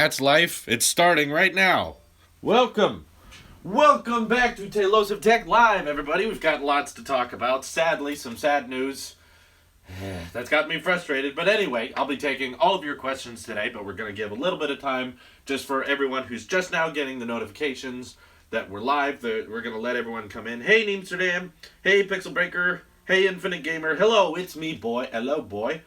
That's life. It's starting right now. Welcome. Welcome back to Tailosive Tech Live, everybody. We've got lots to talk about. Sadly, some sad news. That's got me frustrated. But anyway, I'll be taking all of your questions today, but we're going to give a little bit of time just for everyone who's just now getting the notifications that we're live. We're going to let everyone come in. Hey, Neamsterdam. Hey, Pixel Breaker. Hey, Infinite Gamer. Hello, it's me, boy. Hello, boy.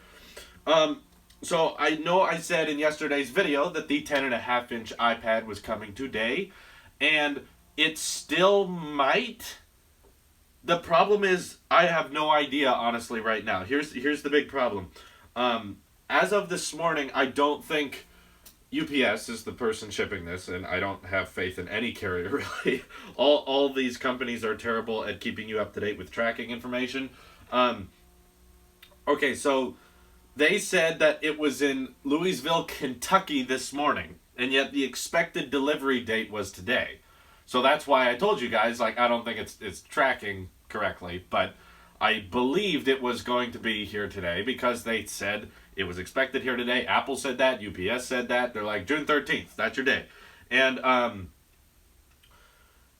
So I know I said in yesterday's video that the 10.5-inch iPad was coming today, and it still might. The problem is I have no idea, honestly, right now. Here's the big problem. As of this morning, I don't think UPS is the person shipping this, and I don't have faith in any carrier, really. All these companies are terrible at keeping you up to date with tracking information. Okay, so they said that it was in Louisville, Kentucky this morning, and yet the expected delivery date was today. So that's why I told you guys, I don't think it's tracking correctly, but I believed it was going to be here today because they said it was expected here today. Apple said that, UPS said that. They're like, June 13th, that's your day. And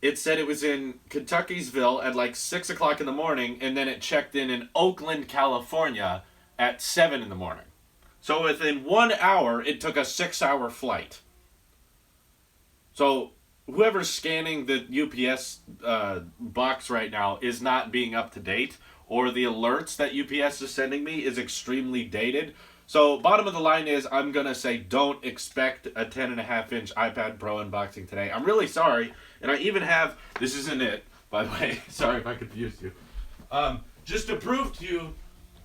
it said it was in Kentuckysville at 6 o'clock in the morning, and then it checked in Oakland, California at 7 in the morning. So within 1 hour, it took a 6-hour flight. So whoever's scanning the UPS box right now is not being up to date, or the alerts that UPS is sending me is extremely dated. So bottom of the line is I'm going to say don't expect a 10.5-inch iPad Pro unboxing today. I'm really sorry. And I even have, this isn't it, by the way. Sorry if I confused you. Just to prove to you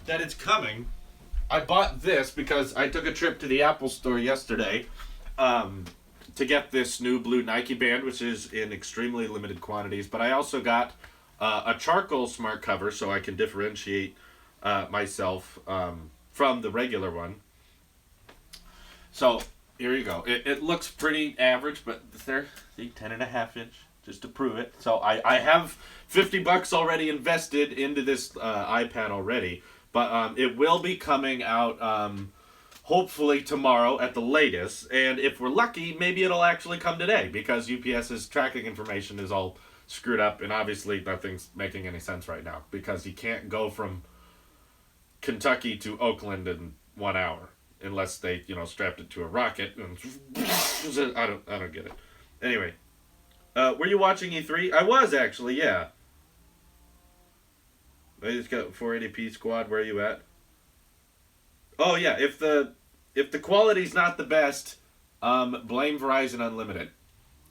that it's coming, I bought this because I took a trip to the Apple store yesterday to get this new blue Nike band, which is in extremely limited quantities. But I also got a charcoal smart cover so I can differentiate myself from the regular one. So here you go. It looks pretty average, but there, the 10.5-inch, just to prove it. So I have $50 already invested into this iPad already. But it will be coming out hopefully tomorrow at the latest. And if we're lucky, maybe it'll actually come today because UPS's tracking information is all screwed up. And obviously nothing's making any sense right now because you can't go from Kentucky to Oakland in 1 hour unless they, strapped it to a rocket. And I don't get it. Anyway, were you watching E3? I was actually, yeah. I just got 480p squad. Where are you at? Oh yeah, if the quality's not the best, blame Verizon Unlimited.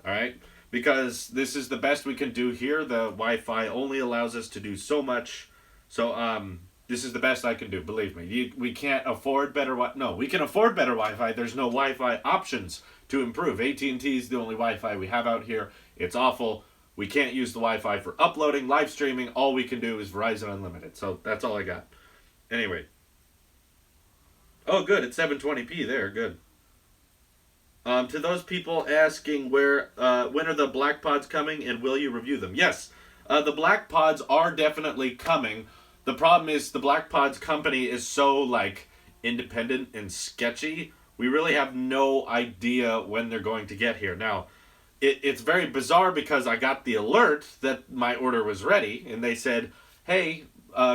All right, because this is the best we can do here. The Wi-Fi only allows us to do so much. So this is the best I can do. Believe me, we can't afford better. No, we can afford better Wi-Fi. There's no Wi-Fi options to improve. AT&T is the only Wi-Fi we have out here. It's awful. We can't use the Wi-Fi for uploading, live streaming. All we can do is Verizon Unlimited. So that's all I got. Anyway. Oh, good. It's 720p there. Good. To those people asking when are the BlackPods coming and will you review them? Yes, the BlackPods are definitely coming. The problem is the BlackPods company is so independent and sketchy. We really have no idea when they're going to get here. Now, it's very bizarre because I got the alert that my order was ready, and they said, hey,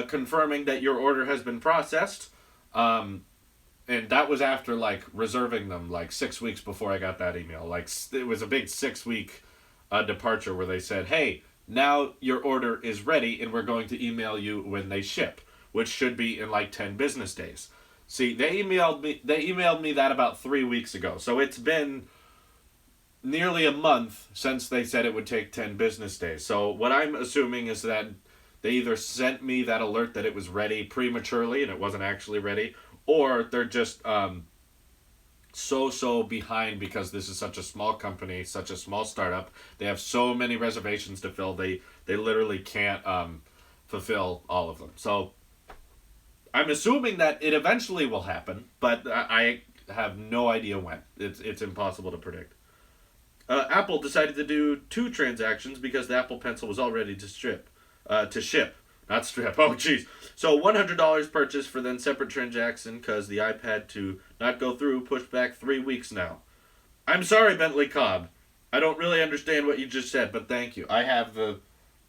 confirming that your order has been processed. And that was after, reserving them, 6 weeks before I got that email. It was a big 6-week departure where they said, hey, now your order is ready, and we're going to email you when they ship, which should be in, 10 business days. See, they emailed me that about 3 weeks ago, so it's been nearly a month since they said it would take 10 business days. So what I'm assuming is that they either sent me that alert that it was ready prematurely and it wasn't actually ready, or they're just so behind because this is such a small company, such a small startup. They have so many reservations to fill. They literally can't fulfill all of them. So I'm assuming that it eventually will happen, but I have no idea when. It's impossible to predict. Apple decided to do 2 transactions because the Apple Pencil was all ready to ship. Not strip. Oh, jeez. So $100 purchase for then separate transaction because the iPad to not go through pushed back 3 weeks now. I'm sorry, Bentley Cobb. I don't really understand what you just said, but thank you. I have the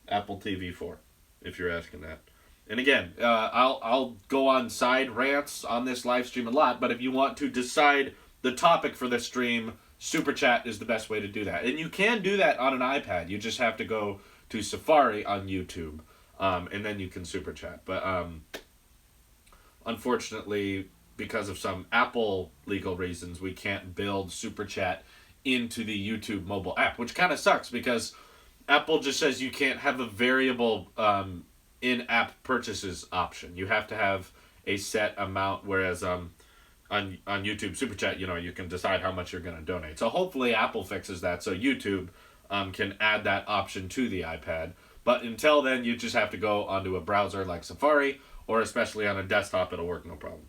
Apple TV 4, if you're asking that. And again, I'll go on side rants on this live stream a lot, but if you want to decide the topic for this stream, Super Chat is the best way to do that. And you can do that on an iPad. You just have to go to Safari on YouTube, and then you can Super Chat. But unfortunately, because of some Apple legal reasons, we can't build Super Chat into the YouTube mobile app, which kind of sucks because Apple just says you can't have a variable in-app purchases option. You have to have a set amount, whereas on YouTube Super Chat, you can decide how much you're going to donate. So hopefully Apple fixes that so YouTube can add that option to the iPad. But until then, you just have to go onto a browser like Safari, or especially on a desktop, it'll work no problem.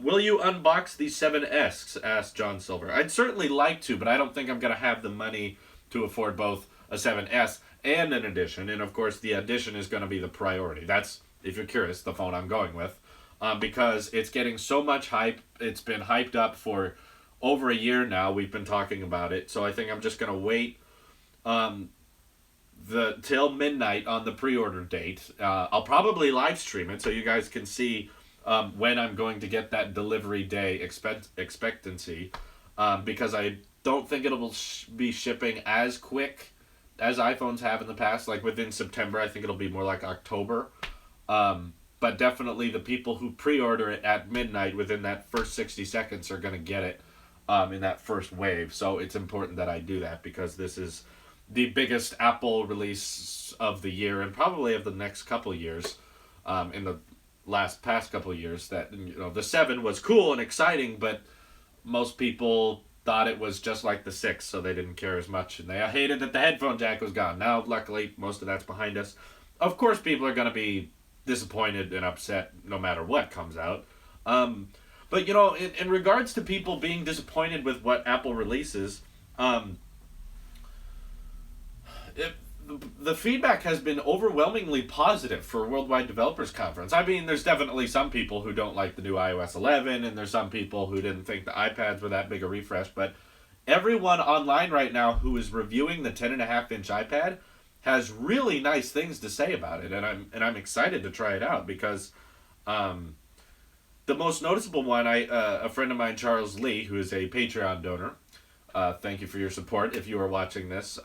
Will you unbox the 7S? Asked John Silver. I'd certainly like to, but I don't think I'm going to have the money to afford both a 7S and an Edition. And of course, the Edition is going to be the priority. That's, if you're curious, the phone I'm going with. Because it's getting so much hype. It's been hyped up for over a year now. We've been talking about it. So I think I'm just going to wait till midnight on the pre-order date. I'll probably live stream it so you guys can see when I'm going to get that delivery day expectancy, because I don't think it'll be shipping as quick as iPhones have in the past. Like within September, I think it'll be more like October. But definitely the people who pre-order it at midnight within that first 60 seconds are going to get it in that first wave. So it's important that I do that because this is the biggest Apple release of the year and probably of the next couple years. In the past couple of years, that the 7 was cool and exciting, but most people thought it was just like the 6, so they didn't care as much, and they hated that the headphone jack was gone. Now luckily most of that's behind us. Of course people are going to be disappointed and upset no matter what comes out, but in regards to people being disappointed with what Apple releases, the feedback has been overwhelmingly positive for Worldwide Developers Conference. I mean, there's definitely some people who don't like the new iOS 11, and there's some people who didn't think the iPads were that big a refresh, but everyone online right now who is reviewing the 10.5-inch iPad has really nice things to say about it, and I'm excited to try it out because the most noticeable one, a friend of mine, Charles Lee, who is a Patreon donor, thank you for your support if you are watching this.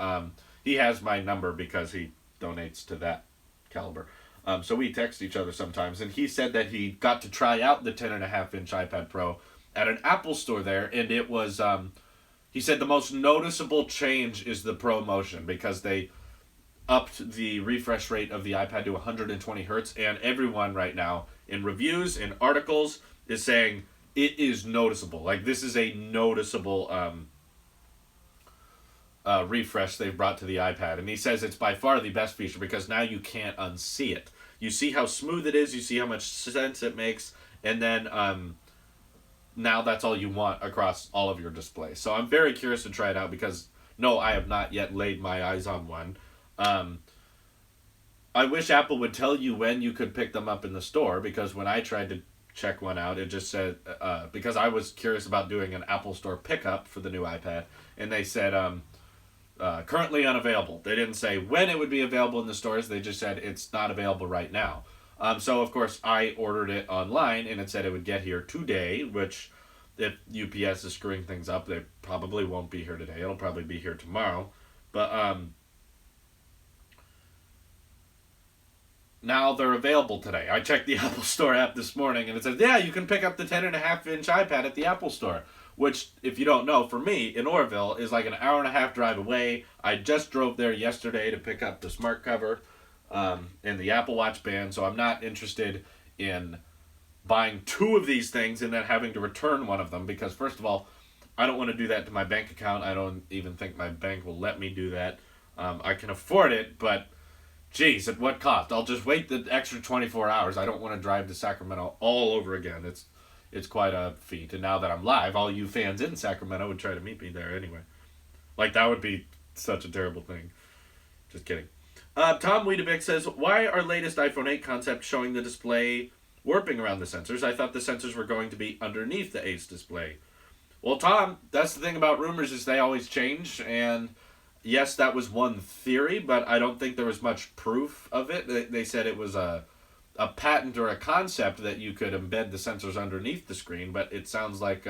He has my number because he donates to that caliber. So we text each other sometimes. And he said that he got to try out the 10.5-inch iPad Pro at an Apple store there. And it was, he said the most noticeable change is the Pro Motion because they upped the refresh rate of the iPad to 120 hertz. And everyone right now in reviews and articles is saying it is noticeable. Like this is a noticeable refresh they've brought to the iPad, and he says it's by far the best feature because now you can't unsee it. You see how smooth it is, you see how much sense it makes, and then now that's all you want across all of your displays. So I'm very curious to try it out because no, I have not yet laid my eyes on one. I wish Apple would tell you when you could pick them up in the store, because when I tried to check one out, it just said because I was curious about doing an Apple Store pickup for the new iPad, and they said currently unavailable. They didn't say when it would be available in the stores. They just said it's not available right now. So of course I ordered it online, and it said it would get here today, which if UPS is screwing things up, they probably won't be here today. It'll probably be here tomorrow. But now they're available today. I checked the Apple Store app this morning, and it says, yeah, you can pick up the 10.5-inch iPad at the Apple Store. Which, if you don't know, for me, in Orville, is like an hour and a half drive away. I just drove there yesterday to pick up the smart cover and the Apple Watch band, so I'm not interested in buying 2 of these things and then having to return one of them, because first of all, I don't want to do that to my bank account. I don't even think my bank will let me do that. I can afford it, but geez, at what cost? I'll just wait the extra 24 hours. I don't want to drive to Sacramento all over again. It's quite a feat. And now that I'm live, all you fans in Sacramento would try to meet me there anyway. Like, that would be such a terrible thing. Just kidding. Tom Wiedebeck says, why are latest iPhone 8 concepts showing the display warping around the sensors? I thought the sensors were going to be underneath the Ace display. Well, Tom, that's the thing about rumors is they always change, and yes, that was one theory, but I don't think there was much proof of it. They said it was a patent or a concept that you could embed the sensors underneath the screen, but it sounds like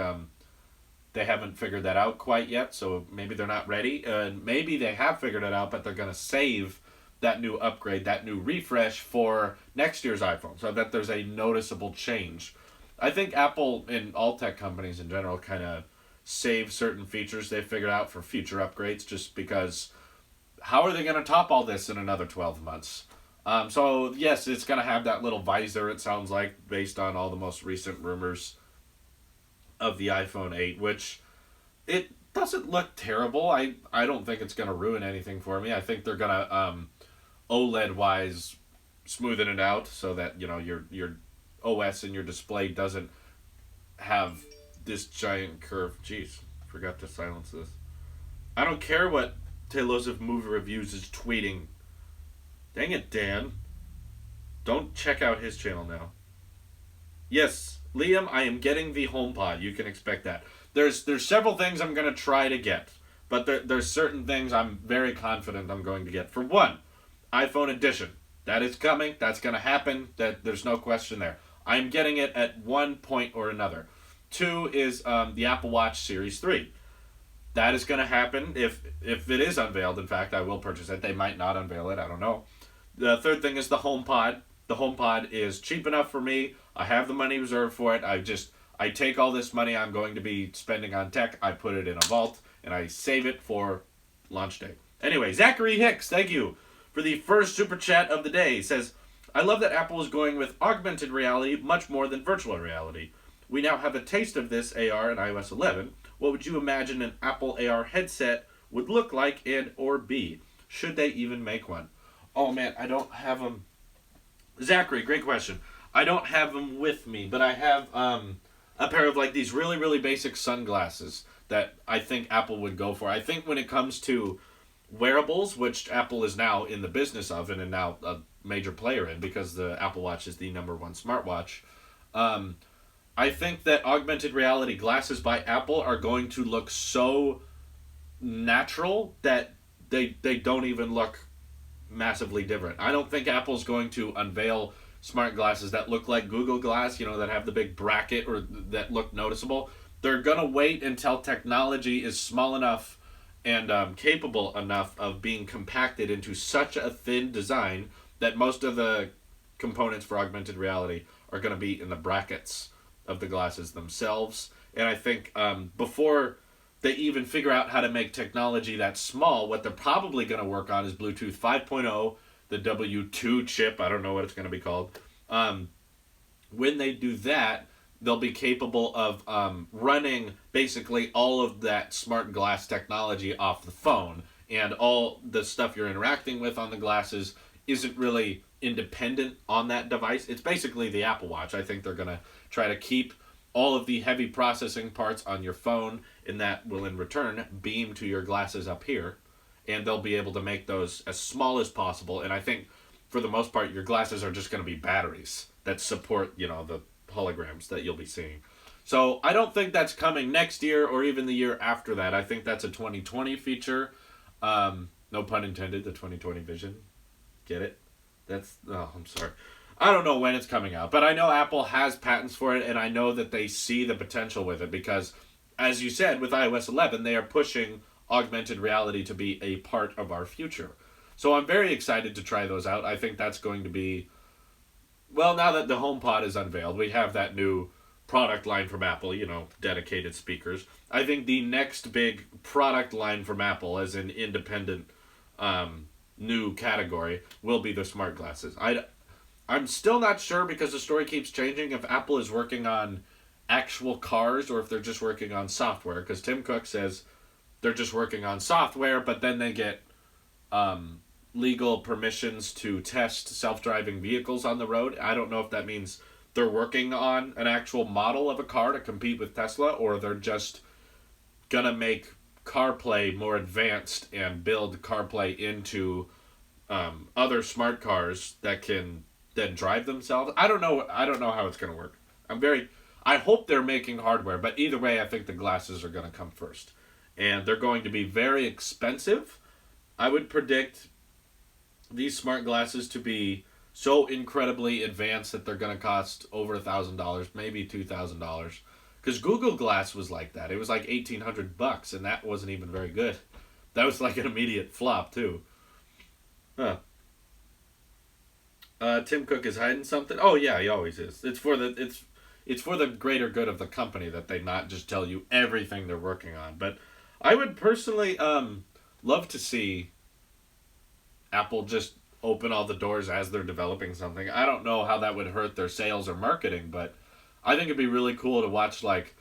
they haven't figured that out quite yet, so maybe they're not ready. And maybe they have figured it out, but they're going to save that new upgrade, that new refresh for next year's iPhone, so that there's a noticeable change. I think Apple and all tech companies in general kind of save certain features they figured out for future upgrades just because how are they going to top all this in another 12 months? So, yes, it's going to have that little visor, it sounds like, based on all the most recent rumors of the iPhone 8, which it doesn't look terrible. I don't think it's going to ruin anything for me. I think they're going to, OLED wise, smoothen it out so that, your OS and your display doesn't have this giant curve. Jeez, forgot to silence this. I don't care what Tailosive Movie Reviews is tweeting. Dang it, Dan. Don't check out his channel now. Yes, Liam, I am getting the HomePod. You can expect that. There's several things I'm going to try to get, but there's certain things I'm very confident I'm going to get. For one, iPhone Edition. That is coming. That's going to happen. There's no question there. I'm getting it at one point or another. Two is the Apple Watch Series 3. That is going to happen if it is unveiled. In fact, I will purchase it. They might not unveil it. I don't know. The third thing is the HomePod. The HomePod is cheap enough for me. I have the money reserved for it. I take all this money I'm going to be spending on tech. I put it in a vault and I save it for launch day. Anyway, Zachary Hicks, thank you for the first super chat of the day. He says, I love that Apple is going with augmented reality much more than virtual reality. We now have a taste of this AR in iOS 11. What would you imagine an Apple AR headset would look like and or be? Should they even make one? Oh man, I don't have them. Zachary, great question. I don't have them with me, but I have a pair of like these really really basic sunglasses that I think Apple would go for. I think when it comes to wearables, which Apple is now in the business of and now a major player in because the Apple Watch is the number one smartwatch. Um, I think that augmented reality glasses by Apple are going to look so natural that they don't even look massively different. I don't think Apple's going to unveil smart glasses that look like Google Glass, that have the big bracket or that look noticeable. They're going to wait until technology is small enough and capable enough of being compacted into such a thin design that most of the components for augmented reality are going to be in the brackets of the glasses themselves. And I think before they even figure out how to make technology that small, what they're probably going to work on is Bluetooth 5.0, the W2 chip. I don't know what it's going to be called. When they do that, they'll be capable of running basically all of that smart glass technology off the phone. And all the stuff you're interacting with on the glasses isn't really independent on that device. It's basically the Apple Watch. I think they're going to try to keep all of the heavy processing parts on your phone, and that will in return beam to your glasses up here. And they'll be able to make those as small as possible. And I think for the most part, your glasses are just going to be batteries that support, the holograms that you'll be seeing. So I don't think that's coming next year or even the year after that. I think that's a 2020 feature. No pun intended, the 2020 vision. Get it? I'm sorry. I don't know when it's coming out, but I know Apple has patents for it, and I know that they see the potential with it because, as you said, with iOS 11, they are pushing augmented reality to be a part of our future. So I'm very excited to try those out. I think that's going to be, well, now that the HomePod is unveiled, we have that new product line from Apple, dedicated speakers. I think the next big product line from Apple as an independent new category will be the smart glasses. I'm still not sure because the story keeps changing if Apple is working on actual cars or if they're just working on software. Because Tim Cook says they're just working on software, but then they get legal permissions to test self-driving vehicles on the road. I don't know if that means they're working on an actual model of a car to compete with Tesla, or they're just gonna make CarPlay more advanced and build CarPlay into other smart cars that can then drive themselves. I don't know how it's gonna work. I hope they're making hardware, but either way, I think the glasses are going to come first. And they're going to be very expensive. I would predict these smart glasses to be so incredibly advanced that they're going to cost over $1,000, maybe $2,000. Because Google Glass was like that. It was like $1,800, and that wasn't even very good. That was like an immediate flop too. Huh. Tim Cook is hiding something. Oh yeah, he always is. It's for the greater good of the company that they not just tell you everything they're working on. But I would personally love to see Apple just open all the doors as they're developing something. I don't know how that would hurt their sales or marketing, but I think it'd be really cool to watch like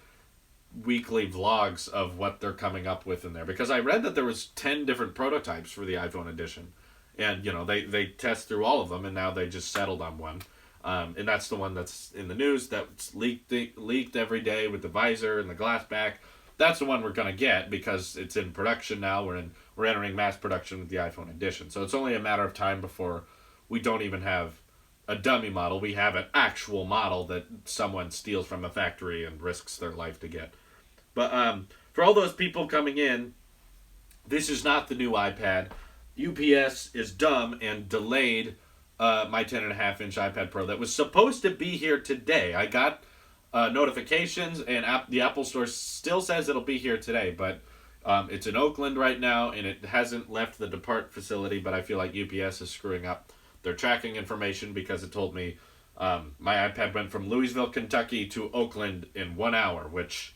weekly vlogs of what they're coming up with in there, because I read that there was 10 different prototypes for the iPhone edition, and they test through all of them, and now they just settled on one, and that's the one that's in the news that's leaked every day with the visor and the glass back. That's the one we're gonna get because it's in production now. We're entering mass production with the iPhone edition, so it's only a matter of time before we don't even have a dummy model. We have an actual model that someone steals from a factory and risks their life to get. But for all those people coming in, this is not the new iPad. UPS is dumb and delayed my 10.5-inch iPad Pro that was supposed to be here today. I got notifications, and the Apple Store still says it'll be here today, but it's in Oakland right now, and it hasn't left the Depart facility, but I feel like UPS is screwing up their tracking information because it told me my iPad went from Louisville, Kentucky to Oakland in 1 hour, which,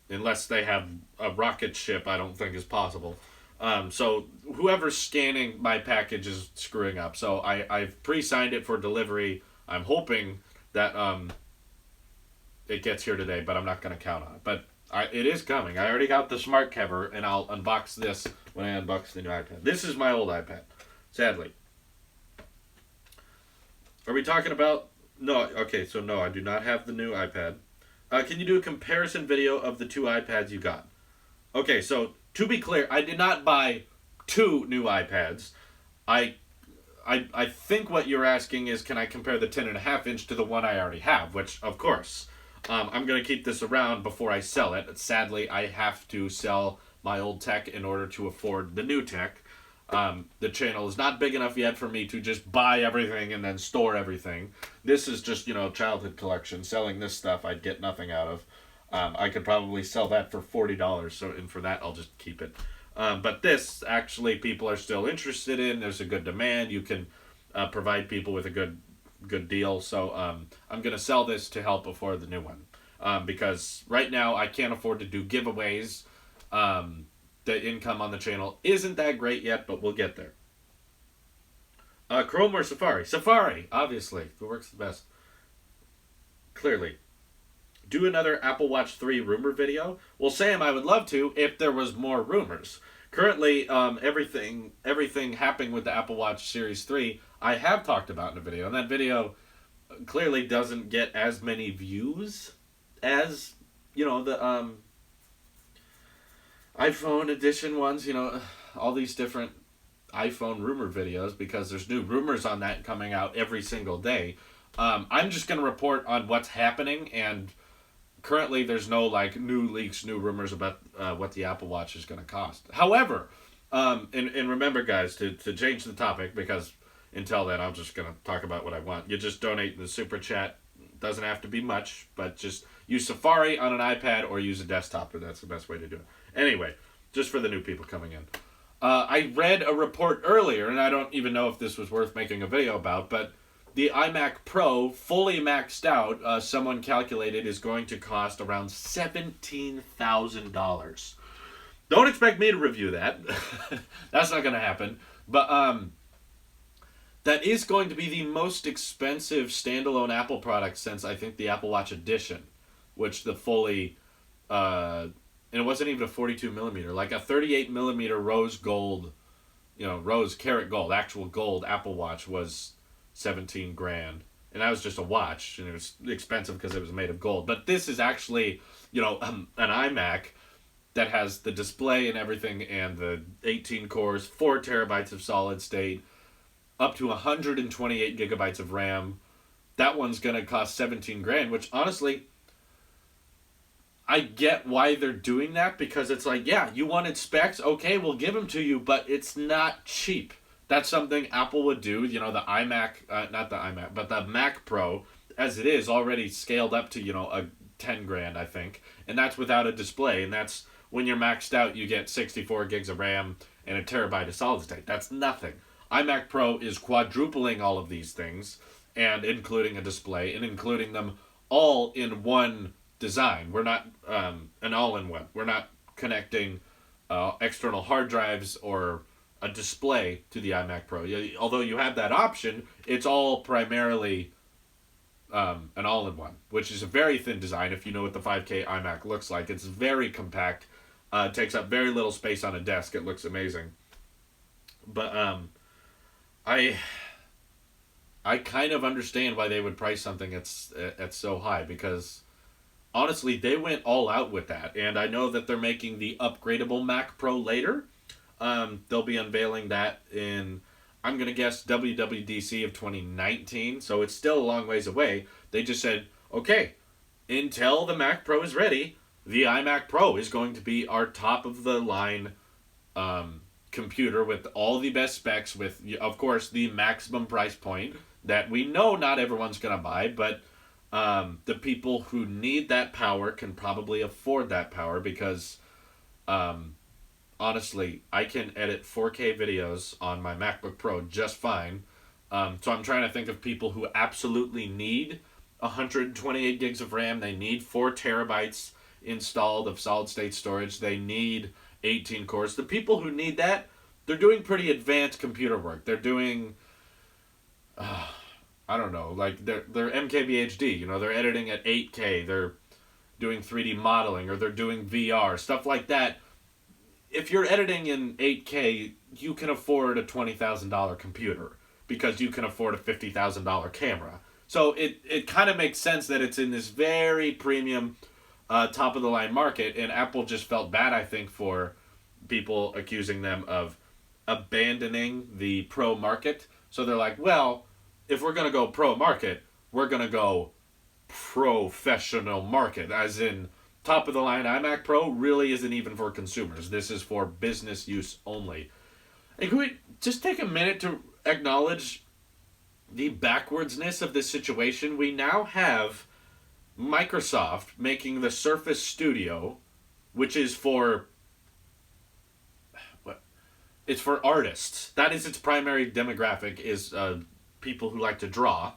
unless they have a rocket ship, I don't think is possible. So whoever's scanning my package is screwing up. So I've pre-signed it for delivery. I'm hoping that it gets here today, but I'm not going to count on it. But it is coming. I already got the smart cover, and I'll unbox this when I unbox the new iPad. This is my old iPad, sadly. Are we talking about... No, okay, so no, I do not have the new iPad. Can you do a comparison video of the two iPads you got? Okay, so to be clear, I did not buy two new iPads. I think what you're asking is, can I compare the 10.5-inch to the one I already have, which, of course. I'm going to keep this around before I sell it. Sadly, I have to sell my old tech in order to afford the new tech. The channel is not big enough yet for me to just buy everything and then store everything. This is just, childhood collection. Selling this stuff I'd get nothing out of. I could probably sell that for $40, and for that I'll just keep it. But this, actually, people are still interested in. There's a good demand. You can provide people with a good deal. So I'm going to sell this to help afford the new one. Because right now I can't afford to do giveaways. The income on the channel isn't that great yet, but we'll get there. Chrome or Safari? Safari, obviously. It works the best. Clearly. Do another Apple Watch 3 rumor video? Well, Sam, I would love to if there was more rumors. Currently, everything happening with the Apple Watch Series 3, I have talked about in a video. And that video clearly doesn't get as many views as, the iPhone edition ones, all these different iPhone rumor videos, because there's new rumors on that coming out every single day. I'm just going to report on what's happening, and currently there's no new leaks, new rumors about what the Apple Watch is going to cost. However, and remember, guys, to change the topic, because until then I'm just going to talk about what I want. You just donate in the super chat. Doesn't have to be much, but just use Safari on an iPad or use a desktop, and that's the best way to do it. Anyway, just for the new people coming in. I read a report earlier, and I don't even know if this was worth making a video about, but the iMac Pro, fully maxed out, someone calculated is going to cost around $17,000. Don't expect me to review that. That's not going to happen. But that is going to be the most expensive standalone Apple product since, I think, the Apple Watch Edition, which the fully... and it wasn't even a 42 millimeter, like a 38 millimeter rose gold, rose carat gold, actual gold Apple Watch was 17 grand. And that was just a watch, and it was expensive because it was made of gold. But this is actually, an iMac that has the display and everything, and the 18 cores, 4 terabytes of solid state, up to 128 gigabytes of RAM. That one's going to cost 17 grand, which honestly, I get why they're doing that, because it's like, yeah, you wanted specs, okay, we'll give them to you, but it's not cheap. That's something Apple would do. You know, the iMac, not the iMac, but the Mac Pro, as it is, already scaled up to, a 10 grand, I think. And that's without a display. And that's when you're maxed out, you get 64 gigs of RAM and a terabyte of solid state. That's nothing. iMac Pro is quadrupling all of these things, and including a display, and including them all in one design. We're not an all-in-one. We're not connecting external hard drives or a display to the iMac Pro. Although you have that option, it's all primarily an all-in-one, which is a very thin design. If you know what the 5K iMac looks like, it's very compact. It takes up very little space on a desk. It looks amazing. But I kind of understand why they would price something at so high, because honestly, they went all out with that. And I know that they're making the upgradable Mac Pro later. They'll be unveiling that in, I'm going to guess, WWDC of 2019. So it's still a long ways away. They just said, okay, until the Mac Pro is ready, the iMac Pro is going to be our top of the line computer with all the best specs, with, of course, the maximum price point that we know not everyone's going to buy, but the people who need that power can probably afford that power, because honestly, I can edit 4K videos on my MacBook Pro just fine. So I'm trying to think of people who absolutely need 128 gigs of RAM. They need 4 terabytes installed of solid state storage. They need 18 cores. The people who need that, they're doing pretty advanced computer work. They're doing, I don't know, like they're MKBHD. They're editing at 8K. They're doing 3D modeling, or they're doing VR, stuff like that. If you're editing in 8K, you can afford a $20,000 computer, because you can afford a $50,000 camera. So it kind of makes sense that it's in this very premium, top of the line market, and Apple just felt bad, I think, for people accusing them of abandoning the pro market. So they're like, well, if we're going to go pro market, we're going to go professional market, as in top of the line iMac Pro really isn't even for consumers. This is for business use only. And can we just take a minute to acknowledge the backwardsness of this situation? We now have Microsoft making the Surface Studio, which is for it's for artists. That is its primary demographic, is people who like to draw.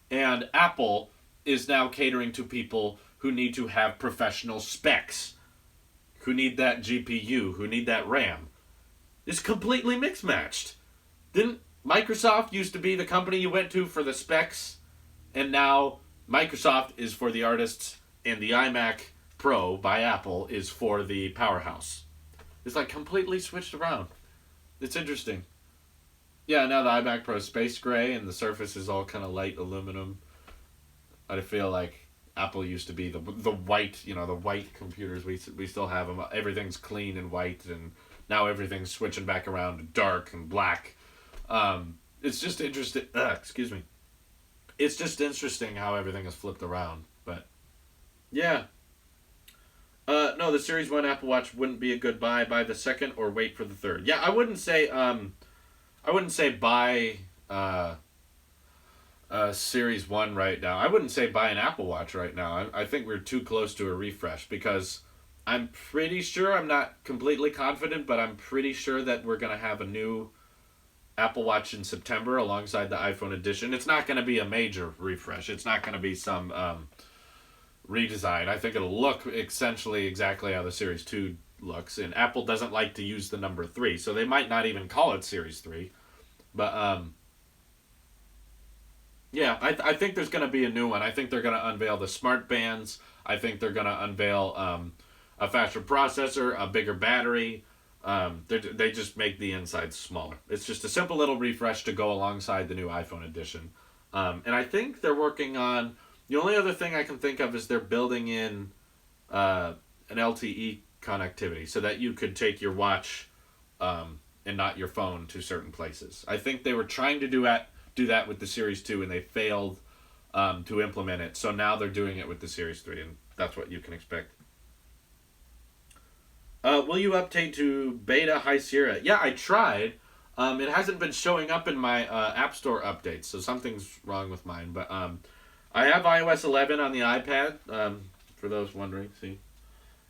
And Apple is now catering to people who need to have professional specs, who need that GPU, who need that RAM. It's completely mixed-matched. Didn't Microsoft used to be the company you went to for the specs, and now Microsoft is for the artists, and the iMac Pro by Apple is for the powerhouse. It's like completely switched around. It's interesting. Yeah, now the iMac Pro is space gray, and the Surface is all kind of light aluminum. I feel like Apple used to be the white, the white computers. We still have them. Everything's clean and white, and now everything's switching back around to dark and black. It's just interesting. Excuse me. It's just interesting how everything is flipped around. But yeah. No, the Series 1 Apple Watch wouldn't be a good buy. Buy the second or wait for the third. Yeah, I wouldn't say buy Series 1 right now. I wouldn't say buy an Apple Watch right now. I think we're too close to a refresh, because I'm pretty sure, I'm not completely confident, but I'm pretty sure that we're going to have a new Apple Watch in September alongside the iPhone edition. It's not going to be a major refresh. It's not going to be some redesign. I think it'll look essentially exactly how the Series 2 looks, and Apple doesn't like to use the number 3, so they might not even call it Series 3. But yeah, I think there's going to be a new one. I think they're going to unveil the smart bands. I think they're going to unveil a faster processor, a bigger battery. They just make the inside smaller. It's just a simple little refresh to go alongside the new iPhone edition. And I think they're working on, the only other thing I can think of is they're building in an LTE connectivity, so that you could take your watch and not your phone to certain places. I think they were trying to do that with the Series 2, and they failed to implement it. So now they're doing it with the Series 3, and that's what you can expect. Will you update to Beta High Sierra? Yeah, I tried. It hasn't been showing up in my App Store updates, so something's wrong with mine. But I have iOS 11 on the iPad. For those wondering, see,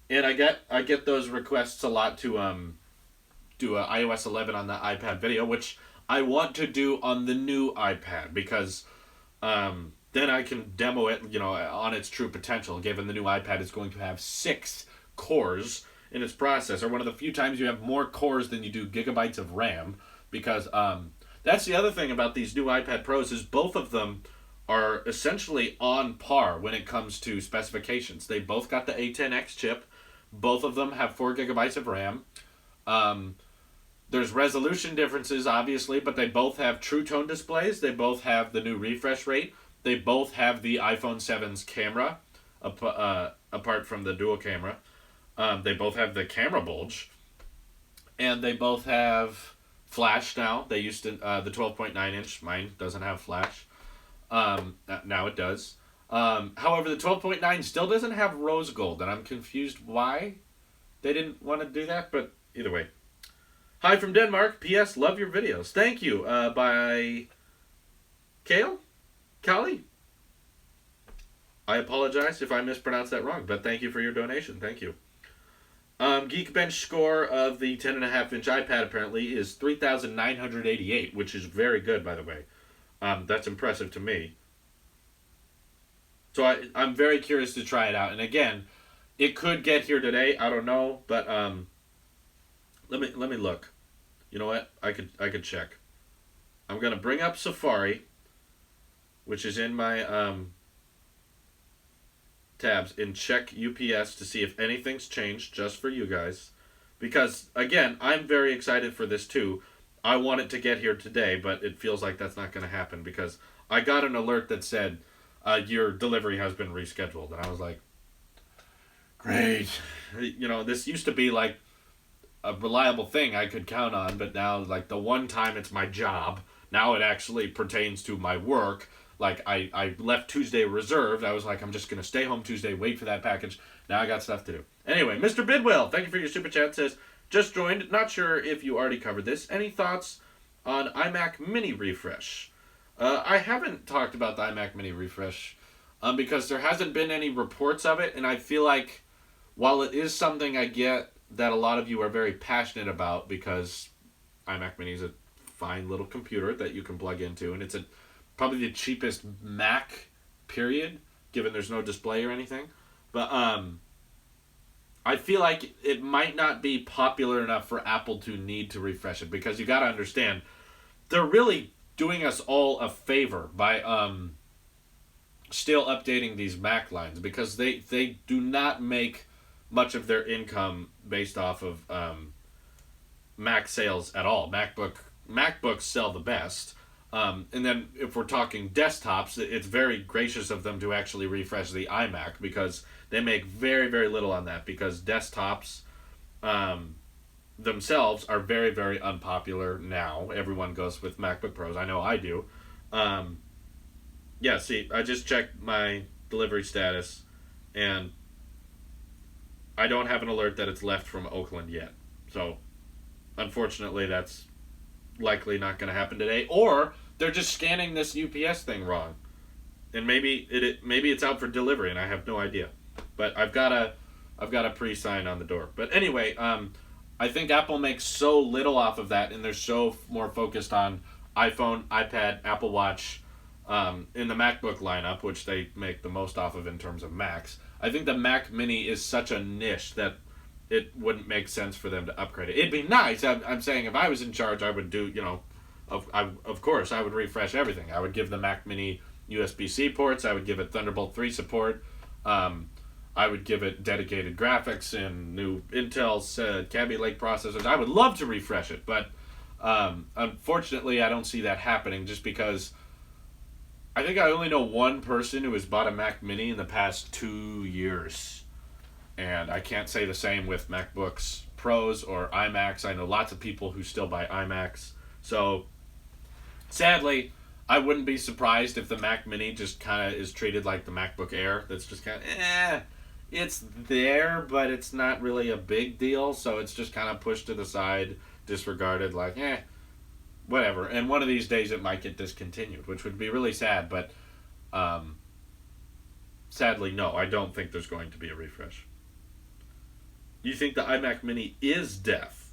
and I get those requests a lot to do a iOS 11 on the iPad video, which I want to do on the new iPad because then I can demo it, on its true potential. Given the new iPad is going to have 6 cores in its processor, one of the few times you have more cores than you do gigabytes of RAM. Because that's the other thing about these new iPad Pros is both of them are essentially on par when it comes to specifications. They both got the A10X chip. Both of them have 4 gigabytes of RAM. There's resolution differences, obviously, but they both have True Tone displays. They both have the new refresh rate. They both have the iPhone 7's camera, apart from the dual camera. They both have the camera bulge. And they both have flash now. They used to, the 12.9 inch. Mine doesn't have flash. Now it does. However, the 12.9 still doesn't have rose gold, and I'm confused why they didn't want to do that, but either way. Hi from Denmark. P.S. Love your videos. Thank you. By Kale? Kali? I apologize if I mispronounced that wrong, but thank you for your donation. Thank you. Geekbench score of the 10.5-inch iPad apparently is 3,988, which is very good, by the way. That's impressive to me. So I'm very curious to try it out. And again, it could get here today. I don't know, but let me look. You know what? I could check. I'm gonna bring up Safari, which is in my tabs, and check UPS to see if anything's changed just for you guys. Because again, I'm very excited for this too. I want it to get here today, but it feels like that's not going to happen because I got an alert that said your delivery has been rescheduled, and I was like, great. This used to be like a reliable thing I could count on, but now like the one time it's my job, now it actually pertains to my work. Like I left Tuesday reserved. I was like, I'm just going to stay home Tuesday, wait for that package. Now I got stuff to do. Anyway, Mr. Bidwell, thank you for your super chat. Says, just joined. Not sure if you already covered this. Any thoughts on iMac Mini refresh? I haven't talked about the iMac Mini refresh because there hasn't been any reports of it. And I feel like while it is something I get that a lot of you are very passionate about because iMac Mini is a fine little computer that you can plug into. And it's probably the cheapest Mac, period, given there's no display or anything. But I feel like it might not be popular enough for Apple to need to refresh it because you got to understand they're really doing us all a favor by still updating these Mac lines because they do not make much of their income based off of Mac sales at all. MacBooks sell the best. And then if we're talking desktops, it's very gracious of them to actually refresh the iMac because they make very, very little on that because desktops themselves are very, very unpopular now. Everyone goes with MacBook Pros. I know I do. Yeah, see, I just checked my delivery status and I don't have an alert that it's left from Oakland yet. So, unfortunately, that's likely not going to happen today. Or they're just scanning this UPS thing wrong, and maybe it's out for delivery, and I have no idea. But I've got a pre-sign on the door. But anyway, I think Apple makes so little off of that, and they're so more focused on iPhone, iPad, Apple Watch, in the MacBook lineup, which they make the most off of in terms of Macs. I think the Mac Mini is such a niche that it wouldn't make sense for them to upgrade it. It'd be nice. I'm saying if I was in charge, I would do, of course, I would refresh everything. I would give the Mac Mini USB-C ports. I would give it Thunderbolt 3 support. I would give it dedicated graphics and new Intel's Kaby Lake processors. I would love to refresh it, but unfortunately, I don't see that happening just because I think I only know one person who has bought a Mac Mini in the past 2 years. And I can't say the same with MacBooks Pros or iMacs. I know lots of people who still buy iMacs. So, sadly, I wouldn't be surprised if the Mac Mini just kind of is treated like the MacBook Air. That's just kind of, it's there, but it's not really a big deal, so it's just kind of pushed to the side, disregarded, like, whatever. And one of these days it might get discontinued, which would be really sad, but um, sadly, no, I don't think there's going to be a refresh. You think the iMac Mini is death?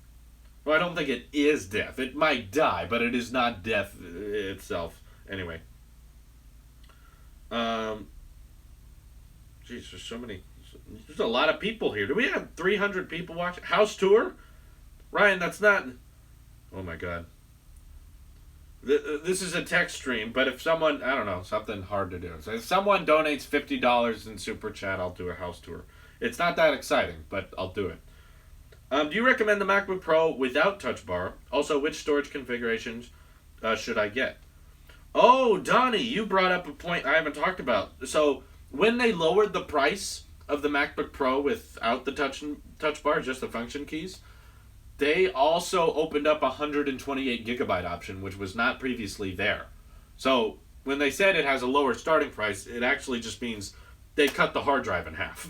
Well, I don't think it is death. It might die, but it is not death itself. Anyway. Geez, there's so many. There's a lot of people here. Do we have 300 people watching? House tour? Ryan, that's not. Oh my god. This is a text stream, but if someone, I don't know, something hard to do. So if someone donates $50 in Super Chat, I'll do a house tour. It's not that exciting, but I'll do it. Do you recommend the MacBook Pro without Touch Bar? Also, which storage configurations should I get? Oh, Donnie, you brought up a point I haven't talked about. So, when they lowered the price of the MacBook Pro without the touch bar, just the function keys, they also opened up a 128 gigabyte option, which was not previously there. So, when they said it has a lower starting price, it actually just means they cut the hard drive in half,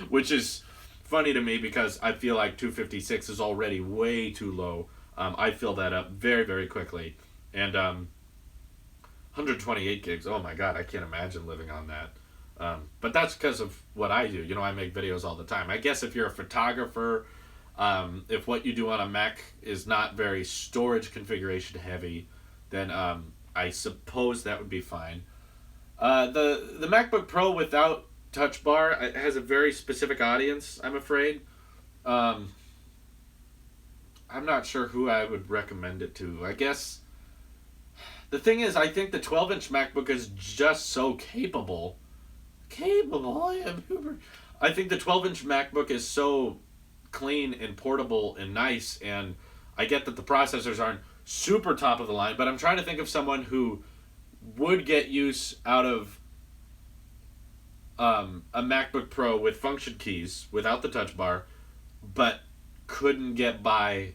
which is funny to me because I feel like 256 is already way too low. I fill that up very, very quickly. And 128 gigs, oh my god, I can't imagine living on that. But that's because of what I do. You know, I make videos all the time. I guess if you're a photographer, if what you do on a Mac is not very storage configuration heavy, then I suppose that would be fine. The MacBook Pro without Touch Bar has a very specific audience, I'm afraid. I'm not sure who I would recommend it to. I guess the thing is, I think the 12-inch MacBook is just so capable. I think the 12-inch MacBook is so clean and portable and nice, and I get that the processors aren't super top of the line, but I'm trying to think of someone who would get use out of a MacBook Pro with function keys without the touch bar, but couldn't get by